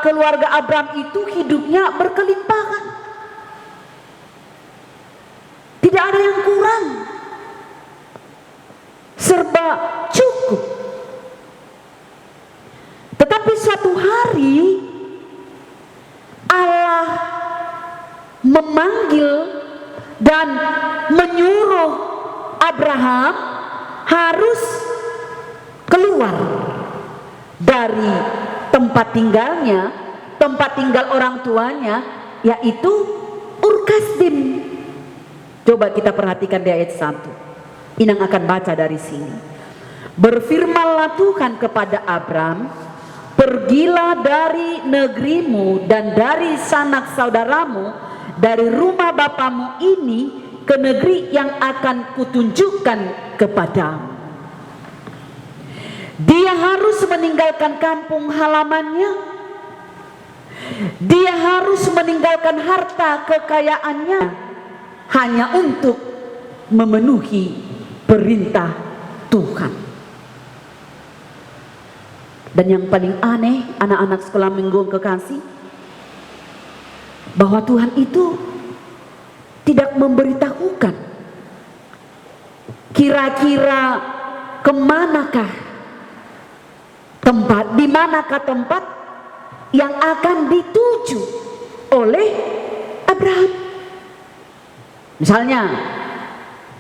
keluarga Abram itu hidupnya berkelimpahan. Tidak ada yang kurang. Serba cukup. Tetapi suatu hari Allah memanggil dan menyuruh Abraham harus keluar dari tempat tinggalnya, tempat tinggal orang tuanya, yaitu Ur Kasdim. Coba kita perhatikan di ayat 1. Inang akan baca dari sini. Berfirmanlah Tuhan kepada Abram, pergilah dari negerimu dan dari sanak saudaramu, dari rumah bapamu ini ke negeri yang akan kutunjukkan kepadamu. Dia harus meninggalkan kampung halamannya. Dia harus meninggalkan harta kekayaannya hanya untuk memenuhi perintah Tuhan. Dan yang paling aneh, anak-anak sekolah minggu kekasih, bahwa Tuhan itu tidak memberitahukan kira-kira kemanakah tempat, di manakah tempat yang akan dituju oleh Abraham. Misalnya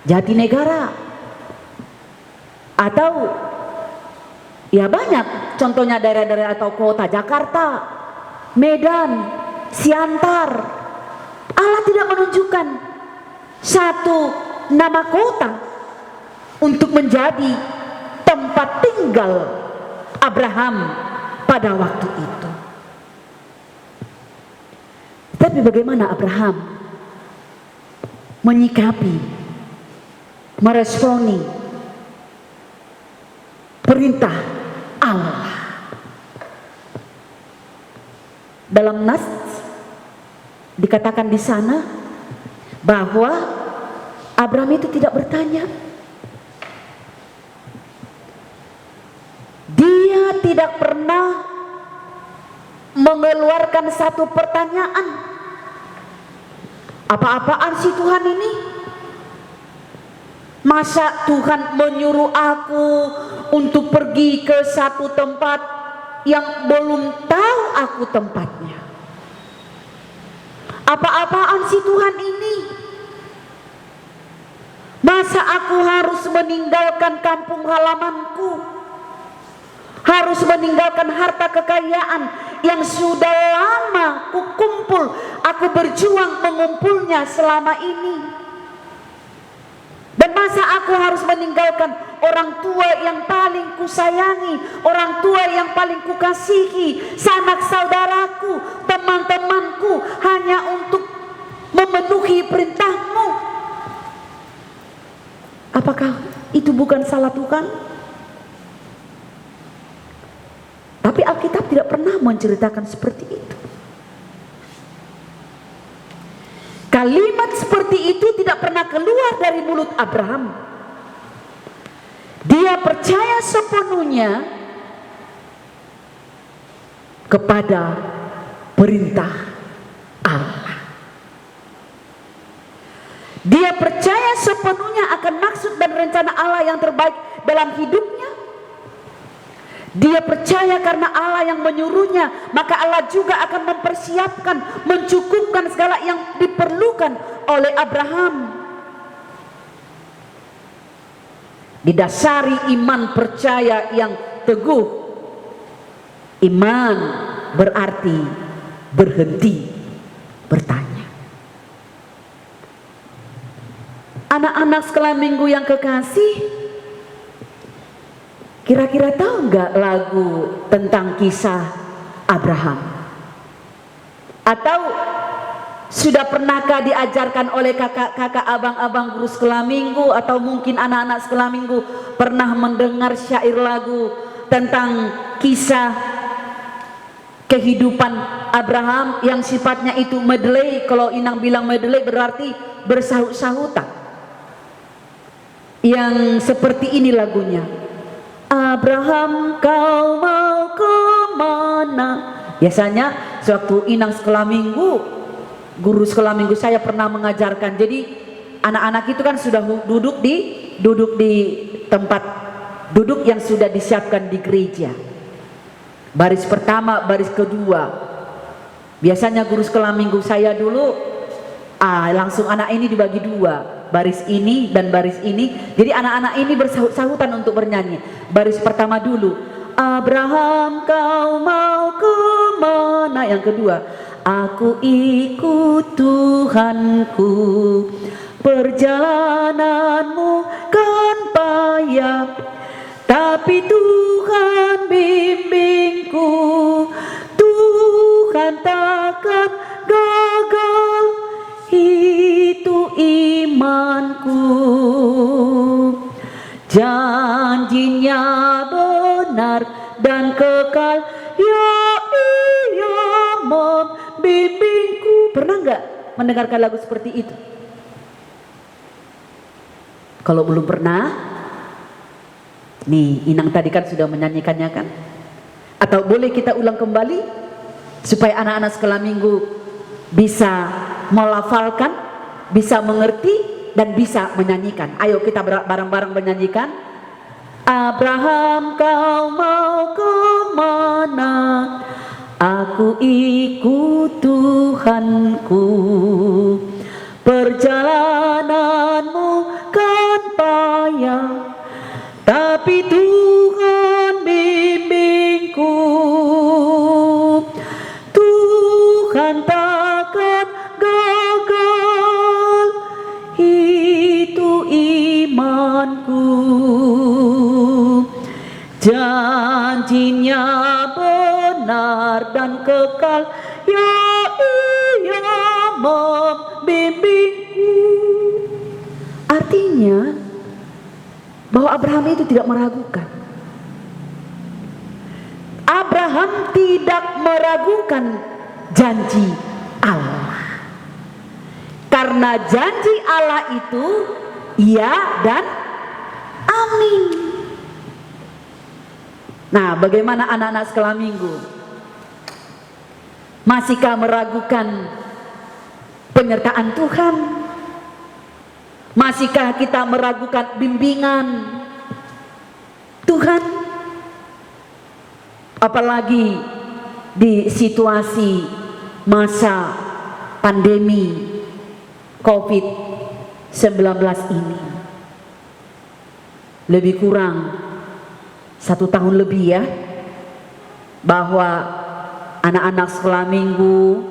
Jatinegara, atau ya banyak contohnya daerah-daerah atau kota Jakarta, Medan, Siantar. Allah tidak menunjukkan satu nama kota untuk menjadi tempat tinggal Abraham pada waktu itu. Tapi bagaimana Abraham menyikapi, meresponi perintah Allah? Dalam nas dikatakan di sana bahwa Abraham itu tidak bertanya. Dia tidak pernah mengeluarkan satu pertanyaan. Apa-apaan sih Tuhan ini? Masa Tuhan menyuruh aku untuk pergi ke satu tempat yang belum tahu aku tempatnya? Apa-apaan sih Tuhan ini? Masa aku harus meninggalkan kampung halamanku? Harus meninggalkan harta kekayaan yang sudah lama kukumpul, aku berjuang mengumpulnya selama ini. Dan masa aku harus meninggalkan orang tua yang paling kusayangi, orang tua yang paling kukasihi, sanak saudaraku, teman-temanku, hanya untuk memenuhi perintahmu? Apakah itu bukan salah Tuhan? Tapi Alkitab tidak pernah menceritakan seperti itu. Kalimat seperti itu tidak pernah keluar dari mulut Abraham. Dia percaya sepenuhnya kepada perintah Allah. Dia percaya sepenuhnya akan maksud dan rencana Allah yang terbaik dalam hidupnya. Dia percaya karena Allah yang menyuruhnya, maka Allah juga akan mempersiapkan, mencukupkan segala yang diperlukan oleh Abraham. Didasari iman percaya yang teguh. Iman berarti berhenti bertanya. Anak-anak sekolah minggu yang kekasih, kira-kira tahu nggak lagu tentang kisah Abraham? Atau sudah pernahkah diajarkan oleh kakak-kakak, abang-abang guru sekolah minggu, atau mungkin anak-anak sekolah minggu pernah mendengar syair lagu tentang kisah kehidupan Abraham yang sifatnya itu medley? Kalau Inang bilang medley berarti bersahut-sahutan. Yang seperti ini lagunya. Abraham, kau mau kemana? Biasanya sewaktu Inang sekolah minggu, guru sekolah minggu saya pernah mengajarkan. Jadi anak-anak itu kan sudah duduk di tempat duduk yang sudah disiapkan di gereja. Baris pertama, baris kedua. Biasanya guru sekolah minggu saya dulu langsung anak ini dibagi dua, baris ini dan baris ini. Jadi anak-anak ini bersahut-sahutan untuk bernyanyi. Baris pertama dulu, Abraham, kau mau kemana? Yang kedua, aku ikut Tuhanku, perjalananmu kan payah, tapi Tuhan bimbingku, Tuhan takkan gagal, itu imanku. Janjinya benar dan kekal, ya ia membimbingku. Pernah nggak mendengarkan lagu seperti itu? Kalau belum pernah, nih Inang tadi kan sudah menyanyikannya kan? Atau boleh kita ulang kembali supaya anak-anak sekolah minggu bisa melafalkan, bisa mengerti, dan bisa menyanyikan. Ayo kita bareng-bareng menyanyikan. Abraham, kau mau kemana? Aku ikut Tuhanku, perjalananmu kan payah, tapi Tuhan bimbingku, Tuhan tak Tuhanku, janjinya benar dan kekal, ya Ia membimbingku. Artinya bahwa Abraham itu tidak meragukan. Abraham tidak meragukan janji Allah. Karena janji Allah itu iya dan amin. Nah, bagaimana anak-anak sekolah minggu? Masihkah meragukan penyertaan Tuhan? Masihkah kita meragukan bimbingan Tuhan? Apalagi di situasi masa pandemi COVID-19 ini. Lebih kurang 1 tahun lebih ya, bahwa anak-anak sekolah minggu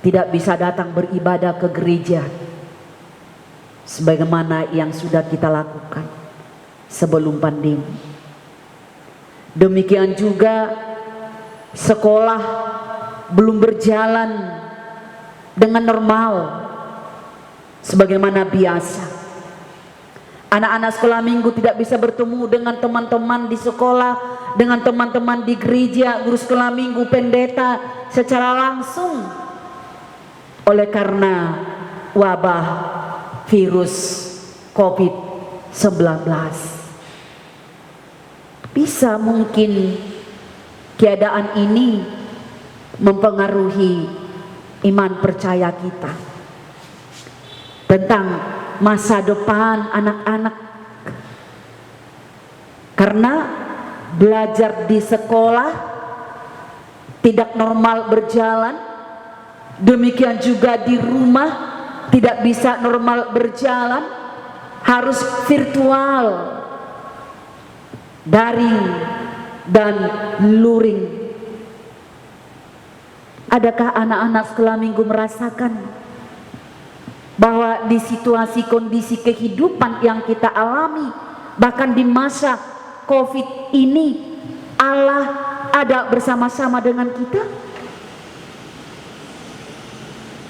tidak bisa datang beribadah ke gereja sebagaimana yang sudah kita lakukan sebelum pandemi. Demikian juga sekolah belum berjalan dengan normal sebagaimana biasa. Anak-anak sekolah minggu tidak bisa bertemu dengan teman-teman di sekolah, dengan teman-teman di gereja, guru sekolah minggu, pendeta secara langsung oleh karena wabah virus COVID-19. Bisa mungkin keadaan ini mempengaruhi iman percaya kita tentang masa depan anak-anak, karena belajar di sekolah tidak normal berjalan, demikian juga di rumah tidak bisa normal berjalan, harus virtual, daring dan luring. Adakah anak-anak sekolah minggu merasakan bahwa di situasi kondisi kehidupan yang kita alami, bahkan di masa COVID ini, Allah ada bersama-sama dengan kita?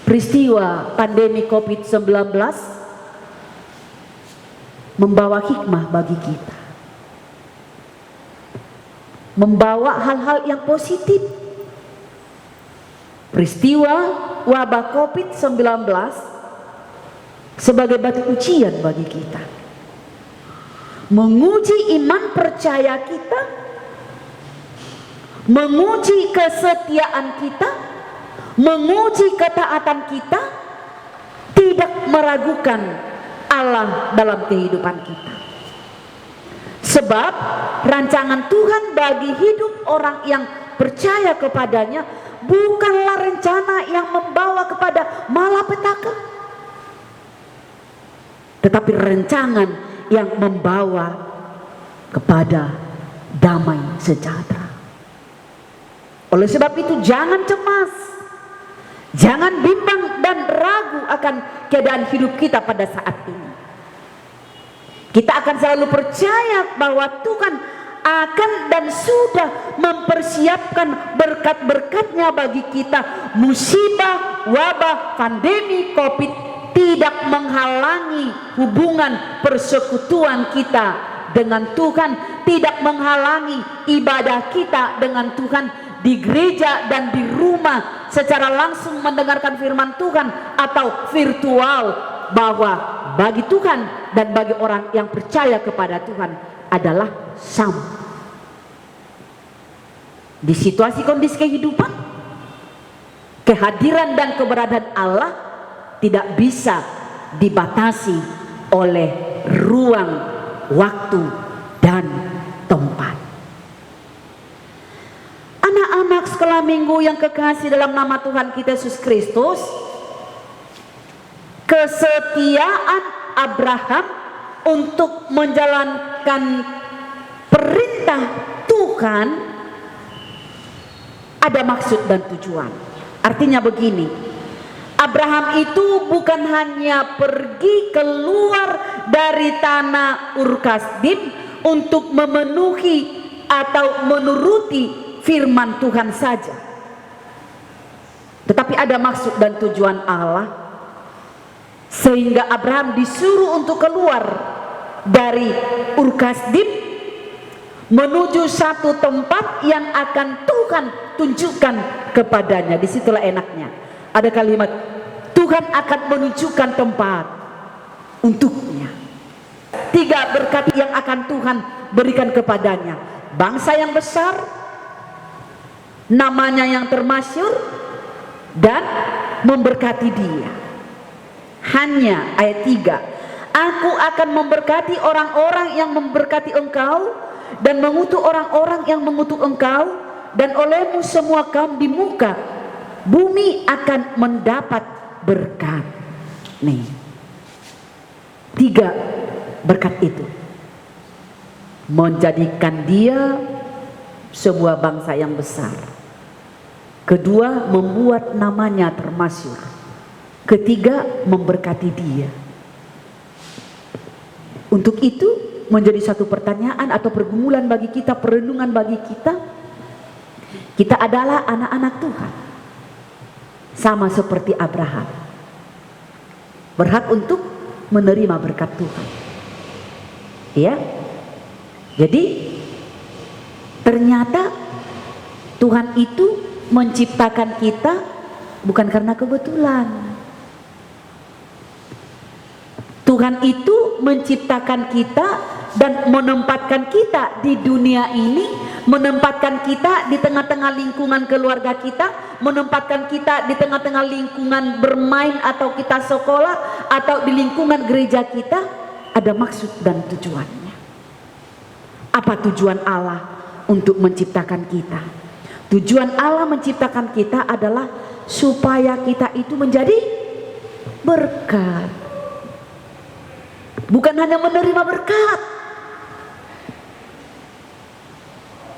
Peristiwa pandemi COVID-19 membawa hikmah bagi kita, membawa hal-hal yang positif. Peristiwa wabah COVID-19 sebagai batu ujian bagi kita, menguji iman percaya kita, menguji kesetiaan kita, menguji ketaatan kita, tidak meragukan Allah dalam kehidupan kita. Sebab rancangan Tuhan bagi hidup orang yang percaya kepadanya bukanlah rencana yang membawa kepada malapetaka, tetapi rencangan yang membawa kepada damai sejahtera. Oleh sebab itu jangan cemas, jangan bimbang dan ragu akan keadaan hidup kita pada saat ini. Kita akan selalu percaya bahwa Tuhan akan dan sudah mempersiapkan berkat-berkatnya bagi kita. Musibah, wabah, pandemi COVID tidak menghalangi hubungan persekutuan kita dengan Tuhan, tidak menghalangi ibadah kita dengan Tuhan di gereja dan di rumah secara langsung mendengarkan firman Tuhan atau virtual, bahwa bagi Tuhan dan bagi orang yang percaya kepada Tuhan adalah sama. Di situasi kondisi kehidupan, kehadiran dan keberadaan Allah tidak bisa dibatasi oleh ruang, waktu, dan tempat. Anak-anak sekolah minggu yang kekasih dalam nama Tuhan kita Yesus Kristus, kesetiaan Abraham untuk menjalankan perintah Tuhan ada maksud dan tujuan. Artinya begini, Abraham itu bukan hanya pergi keluar dari tanah Ur-Kasdim untuk memenuhi atau menuruti firman Tuhan saja. Tetapi ada maksud dan tujuan Allah, sehingga Abraham disuruh untuk keluar dari Ur-Kasdim menuju satu tempat yang akan Tuhan tunjukkan kepadanya. Disitulah enaknya ada kalimat, Tuhan akan menunjukkan tempat untuknya. 3 berkat yang akan Tuhan berikan kepadanya: bangsa yang besar, namanya yang termasyhur, dan memberkati dia. Hanya ayat 3, aku akan memberkati orang-orang yang memberkati engkau, dan mengutuk orang-orang yang mengutuk engkau, dan olehmu semua kaum di muka bumi akan mendapat berkat. Nih, 3 berkat itu menjadikan dia sebuah bangsa yang besar. Kedua, membuat namanya termasyhur. Ketiga, memberkati dia. Untuk itu menjadi satu pertanyaan atau pergumulan bagi kita, perenungan bagi kita. Kita adalah anak-anak Tuhan, sama seperti Abraham, berhak untuk menerima berkat Tuhan. Ya, jadi ternyata Tuhan itu menciptakan kita bukan karena kebetulan. Tuhan itu menciptakan kita dan menempatkan kita di dunia ini, menempatkan kita di tengah-tengah lingkungan keluarga kita, menempatkan kita di tengah-tengah lingkungan bermain atau kita sekolah atau di lingkungan gereja kita. Ada maksud dan tujuannya. Apa tujuan Allah untuk menciptakan kita? Tujuan Allah menciptakan kita adalah supaya kita itu menjadi berkat. Bukan hanya menerima berkat,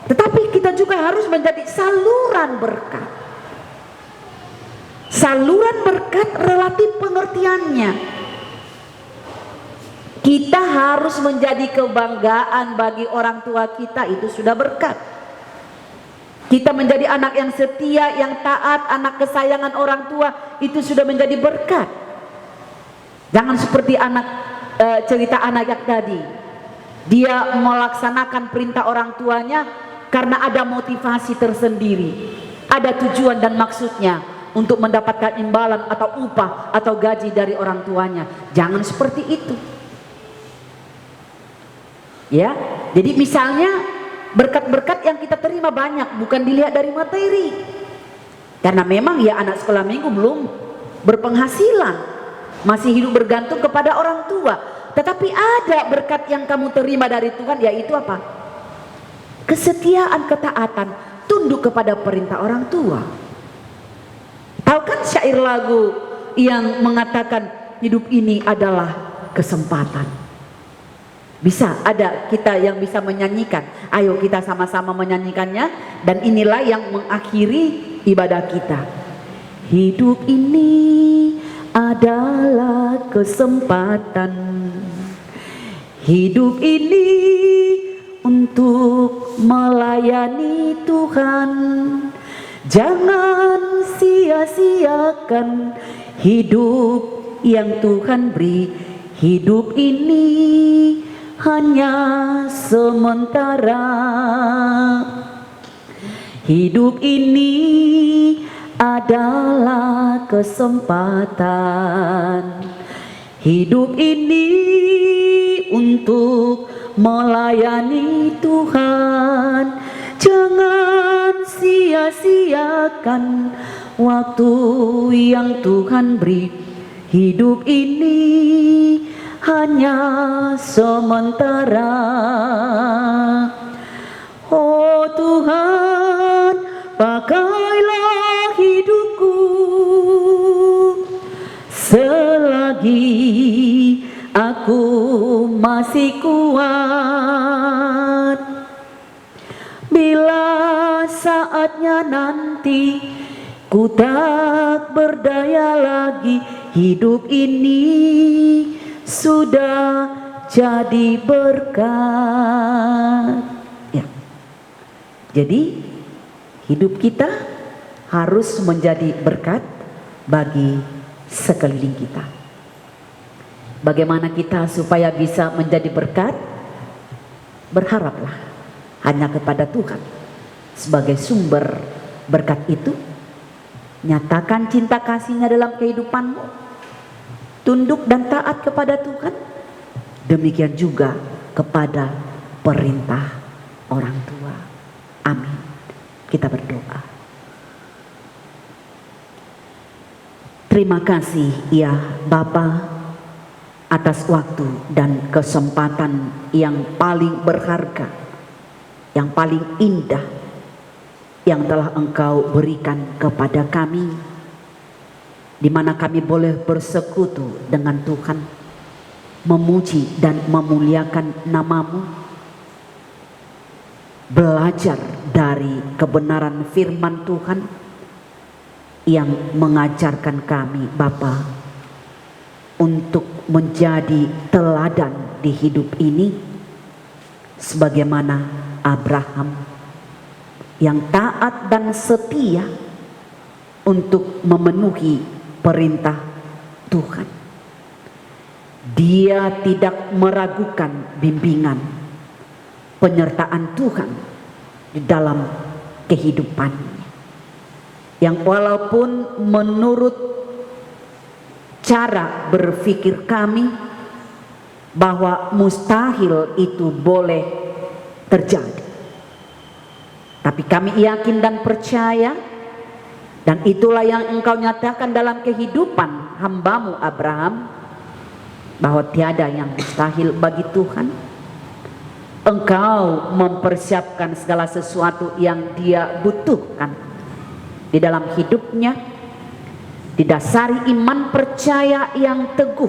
tetapi kita juga harus menjadi saluran berkat. Saluran berkat relatif pengertiannya. Kita harus menjadi kebanggaan bagi orang tua kita, itu sudah berkat. Kita menjadi anak yang setia, yang taat, anak kesayangan orang tua, itu sudah menjadi berkat. Jangan seperti cerita anak yang tadi. Dia melaksanakan perintah orang tuanya karena ada motivasi tersendiri, ada tujuan dan maksudnya untuk mendapatkan imbalan atau upah atau gaji dari orang tuanya. Jangan seperti itu. Ya, jadi misalnya berkat-berkat yang kita terima banyak bukan dilihat dari materi, karena memang ya anak sekolah minggu belum berpenghasilan, masih hidup bergantung kepada orang tua. Tetapi ada berkat yang kamu terima dari Tuhan, yaitu apa? Kesetiaan, ketaatan, tunduk kepada perintah orang tua. Tahu kan syair lagu yang mengatakan hidup ini adalah kesempatan? Bisa ada kita yang bisa menyanyikan. Ayo kita sama-sama menyanyikannya. Dan inilah yang mengakhiri ibadah kita. Hidup ini adalah kesempatan. Hidup ini untuk melayani Tuhan. Jangan sia-siakan hidup yang Tuhan beri. Hidup ini hanya sementara. Hidup ini adalah kesempatan. Hidup ini untuk melayani Tuhan. Jangan sia-siakan waktu yang Tuhan beri. Hidup ini hanya sementara. Oh Tuhan, pakailah hidupku selagi aku masih kuat. Bila saatnya nanti ku tak berdaya lagi, hidup ini sudah jadi berkat. Ya. Jadi hidup kita harus menjadi berkat bagi sekeliling kita. Bagaimana kita supaya bisa menjadi berkat? Berharaplah hanya kepada Tuhan sebagai sumber berkat itu. Nyatakan cinta kasih-Nya dalam kehidupanmu. Tunduk dan taat kepada Tuhan. Demikian juga kepada perintah orang tua. Amin. Kita berdoa. Terima kasih ya Bapa atas waktu dan kesempatan yang paling berharga, yang paling indah yang telah Engkau berikan kepada kami, di mana kami boleh bersekutu dengan Tuhan, memuji dan memuliakan nama-Mu, belajar dari kebenaran firman Tuhan yang mengajarkan kami Bapa untuk menjadi teladan di hidup ini sebagaimana Abraham yang taat dan setia untuk memenuhi perintah Tuhan. Dia tidak meragukan bimbingan penyertaan Tuhan di dalam kehidupannya, yang walaupun menurut cara berpikir kami bahwa mustahil itu boleh terjadi, tapi kami yakin dan percaya, dan itulah yang Engkau nyatakan dalam kehidupan hamba-Mu Abraham, bahwa tiada yang mustahil bagi Tuhan. Engkau mempersiapkan segala sesuatu yang dia butuhkan di dalam hidupnya, didasari iman percaya yang teguh,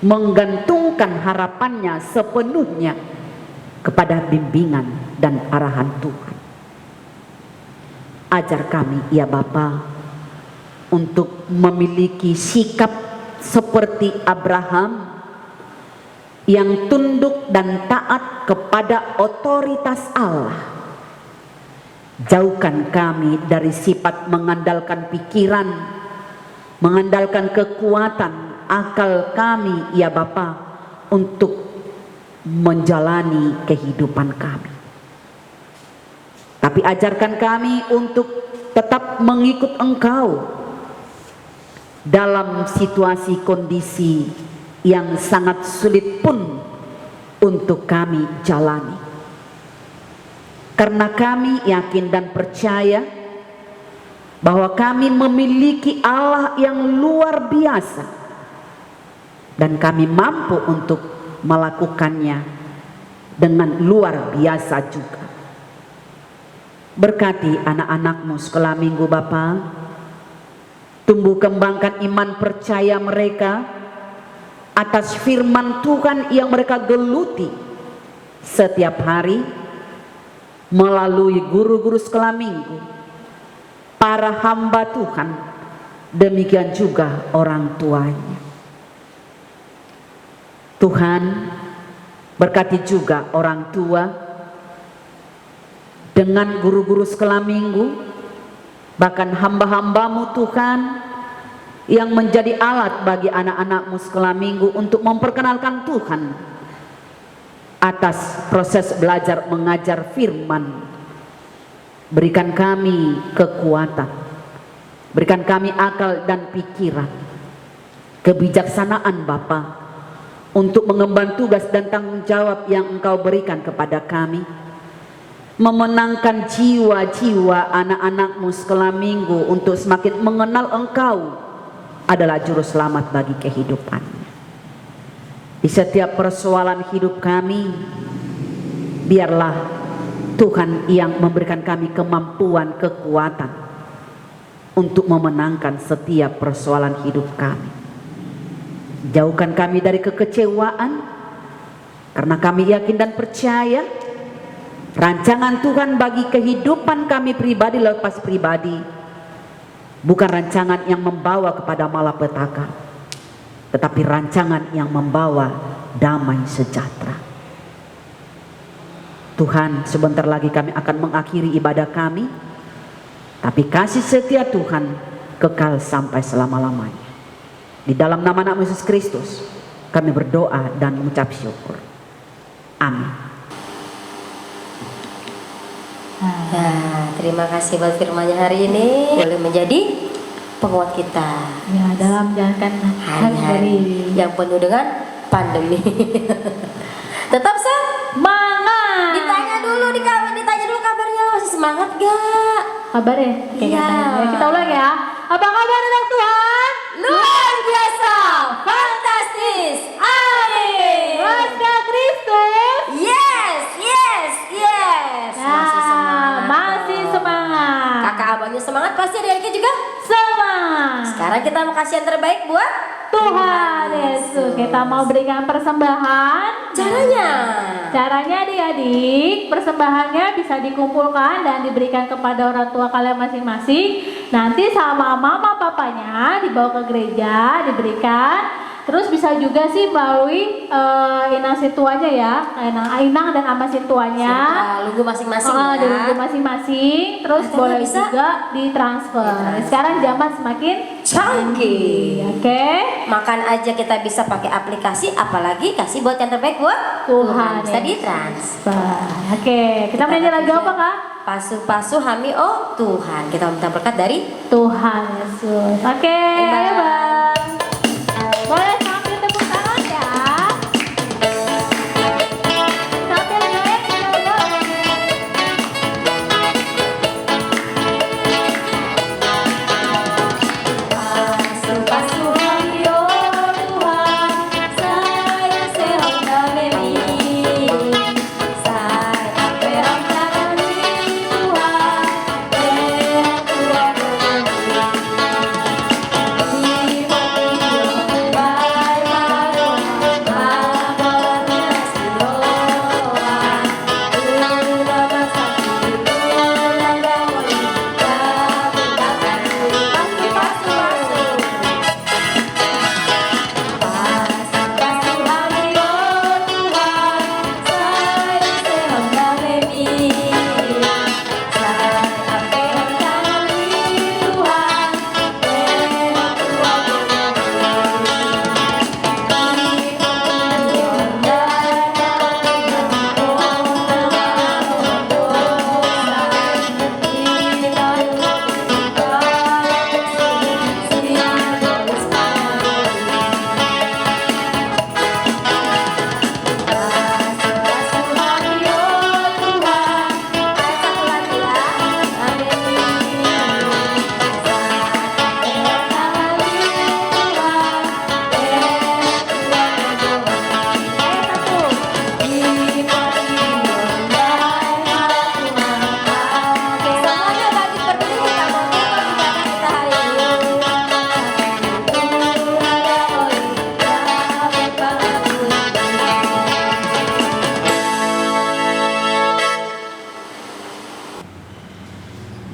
menggantungkan harapannya sepenuhnya kepada bimbingan dan arahan Tuhan. Ajar kami ya Bapa untuk memiliki sikap seperti Abraham yang tunduk dan taat kepada otoritas Allah. Jauhkan kami dari sifat mengandalkan pikiran, mengandalkan kekuatan akal kami ya Bapa untuk menjalani kehidupan kami. Tapi ajarkan kami untuk tetap mengikut Engkau dalam situasi kondisi yang sangat sulit pun untuk kami jalani. Karena kami yakin dan percaya bahwa kami memiliki Allah yang luar biasa, dan kami mampu untuk melakukannya dengan luar biasa juga. Berkati anak-anak-Mu sekolah minggu Bapa, tumbuh kembangkan iman percaya mereka atas firman Tuhan yang mereka geluti setiap hari melalui guru-guru sekolah minggu, para hamba Tuhan, demikian juga orang tuanya. Tuhan, berkati juga orang tua dengan guru-guru sekolah minggu, bahkan hamba-hamba-Mu Tuhan yang menjadi alat bagi anak-anak-Mu sekolah minggu untuk memperkenalkan Tuhan atas proses belajar mengajar firman. Berikan kami kekuatan, berikan kami akal dan pikiran, kebijaksanaan Bapa untuk mengemban tugas dan tanggung jawab yang Engkau berikan kepada kami, memenangkan jiwa-jiwa anak-anak-Mu sekolah minggu untuk semakin mengenal Engkau adalah juru selamat bagi kehidupan. Di setiap persoalan hidup kami, biarlah Tuhan yang memberikan kami kemampuan, kekuatan untuk memenangkan setiap persoalan hidup kami. Jauhkan kami dari kekecewaan, karena kami yakin dan percaya rancangan Tuhan bagi kehidupan kami pribadi lepas pribadi bukan rancangan yang membawa kepada malapetaka, tetapi rancangan yang membawa damai sejahtera. Tuhan, sebentar lagi kami akan mengakhiri ibadah kami, tapi kasih setia Tuhan kekal sampai selama-lamanya. Di dalam nama Anak Yesus Kristus kami berdoa dan mengucap syukur. Amin. Nah, terima kasih buat firman-Nya hari ini. Boleh menjadi penguat kita Ya, dalam menjalankan hari-hari yang penuh dengan pandemi. Tetap semangat. ditanya dulu kabarnya, masih semangat gak? Kabarnya? Oke, Iya. katanya. Kita ulang ya. Apa kabar anak Tuhan? Luar biasa, fantastis, amin. Pasca Kristus. Yes. Masih semangat. Masih semangat. Kakak abangnya semangat, pasti adiknya juga. Semangat. Sekarang kita mau kasih yang terbaik buat Tuhan Yesus. Kita mau berikan persembahan. Caranya adik-adik, persembahannya bisa dikumpulkan dan diberikan kepada orang tua kalian masing-masing. Nanti sama mama papanya dibawa ke gereja, diberikan. Terus bisa juga sih melalui inang situanya ya, inang dan ama situanya. Lugu masing-masing ya. Di lugu masing-masing. Terus Atau boleh bisa juga ditransfer. Sekarang zaman semakin canggih. Oke. Makan aja kita bisa pakai aplikasi, apalagi kasih buat yang terbaik buat Tuhan bisa Yesus. ditransfer. Oke, kita menyanyi lagu apa kak? Pasu-pasu hami oh Tuhan. Kita minta berkat dari Tuhan Yesus. Oke, ayo bang. Boleh sambil tepuk tangan ya. Sambil naik juga. Pasu-pasu hami oh Tuhan, saya serong damai. Saya perang tangan Tuhan, Tuhan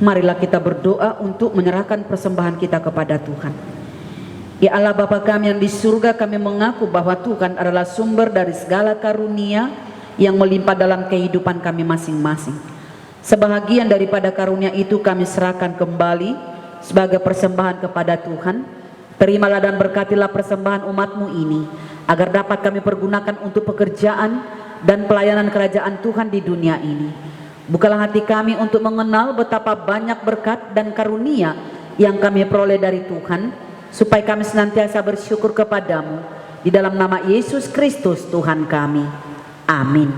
Marilah kita berdoa untuk menyerahkan persembahan kita kepada Tuhan. Ya Allah Bapa kami yang di surga, kami mengaku bahwa Tuhan adalah sumber dari segala karunia yang melimpah dalam kehidupan kami masing-masing. Sebahagian daripada karunia itu kami serahkan kembali sebagai persembahan kepada Tuhan. Terimalah dan berkatilah persembahan umat-Mu ini, agar dapat kami pergunakan untuk pekerjaan dan pelayanan kerajaan Tuhan di dunia ini. Bukalah hati kami untuk mengenal betapa banyak berkat dan karunia yang kami peroleh dari Tuhan, supaya kami senantiasa bersyukur kepadamu. Di dalam nama Yesus Kristus Tuhan kami. Amin.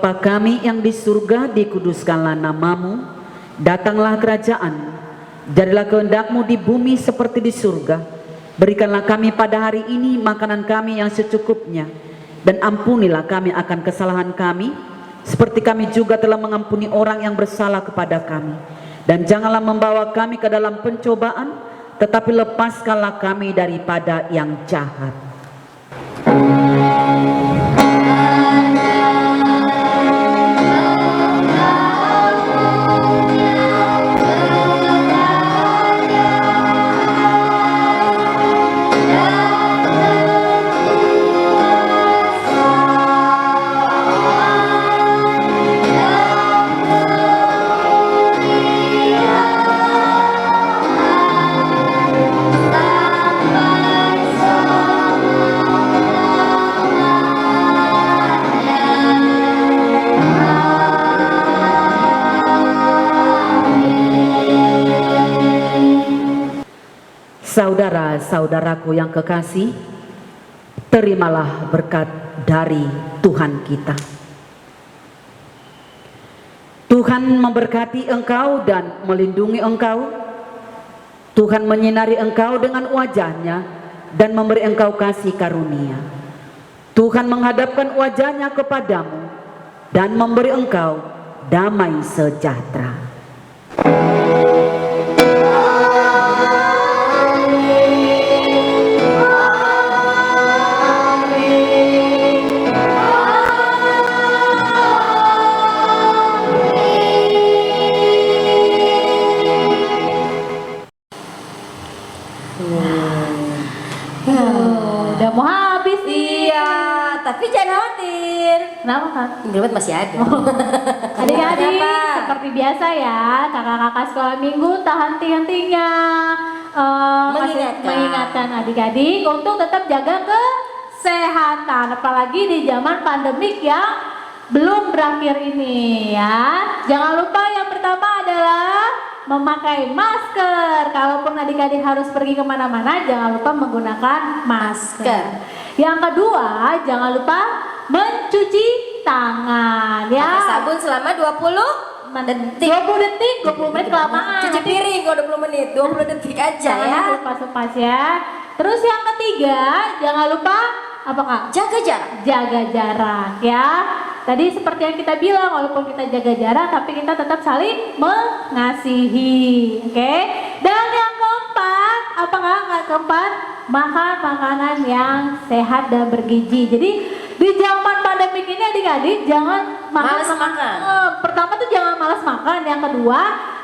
Bapa kami yang di surga, dikuduskanlah namamu, datanglah kerajaan, jadilah kehendak-Mu di bumi seperti di surga. Berikanlah kami pada hari ini makanan kami yang secukupnya, dan ampunilah kami akan kesalahan kami, seperti kami juga telah mengampuni orang yang bersalah kepada kami. Dan janganlah membawa kami ke dalam pencobaan, tetapi lepaskanlah kami daripada yang jahat. Saudara-saudaraku yang kekasih, terimalah berkat dari Tuhan kita. Tuhan memberkati engkau dan melindungi engkau. Tuhan menyinari engkau dengan wajah-Nya dan memberi engkau kasih karunia. Tuhan menghadapkan wajah-Nya kepadamu dan memberi engkau damai sejahtera. Udah mau habis nih. Iya, tapi jangan khawatir. Kenapa Kak? Ingat masih ada. Adik-adik, Kenapa? seperti biasa ya, kakak-kakak sekolah minggu tak henti-hentinya mengingatkan adik-adik untuk tetap jaga kesehatan, apalagi di zaman pandemik yang belum berakhir ini ya. Jangan lupa yang pertama adalah memakai masker. Kalaupun adik-adik harus pergi kemana-mana, jangan lupa menggunakan masker. Yang kedua, jangan lupa mencuci tangan ya. Pakai sabun selama 20 detik. 20 detik, 20 menit kelamaan. Cuci piring kalau 20 menit, 20 detik aja Jangan ya. lupa-lupa ya. Terus yang ketiga, jangan lupa apa Kak? Jaga jarak. Jaga jarak ya. Tadi seperti yang kita bilang, walaupun kita jaga jarak, tapi kita tetap saling mengasihi. Oke? Dan yang keempat, apa Kak? Yang keempat, makan makanan yang sehat dan bergizi. Jadi di zaman pandemik ini adik-adik jangan Malas makan. Pertama tuh jangan malas makan. Yang kedua,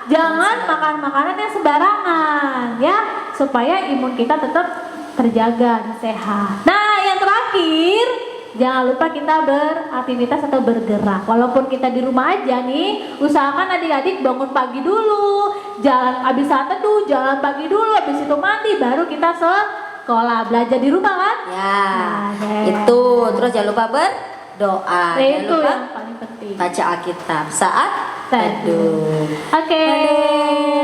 jangan makan makanan yang sembarangan ya, supaya imun kita tetap terjaga dan sehat. Nah, yang terakhir, jangan lupa kita beraktivitas atau bergerak. Walaupun kita di rumah aja nih, usahakan adik-adik bangun pagi dulu, jalan abis saat teduh, jalan pagi dulu, habis itu mandi, baru kita sekolah, belajar di rumah kan? Ya, Nah, itu. Terus jangan lupa berdoa. Nah, Jangan itu lupa yang paling penting. baca Alkitab saat Teduh. teduh. Oke,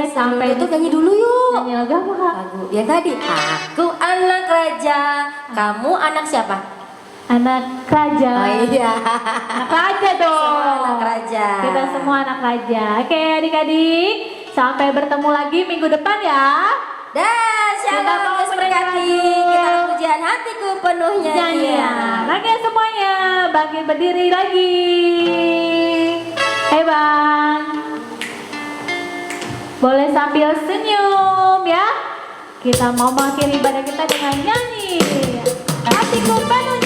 sampai itu nyanyi dulu yuk. nyanyi lagu apa Kak? Lagu yang tadi. Aku anak raja, kamu anak siapa? Anak raja. Oh iya. Anak raja dong. Semua anak raja. Kita semua anak raja. Oke adik-adik, sampai bertemu lagi minggu depan ya. Dan shalom mau Yesus berkati. Kita pujian hatiku penuhnya dia. Nyanyian. Oke semuanya, bangkit berdiri lagi. Hai Bang. Boleh sambil senyum ya. Kita mau mengakhiri ibadah kita dengan nyanyi. Hatiku penuh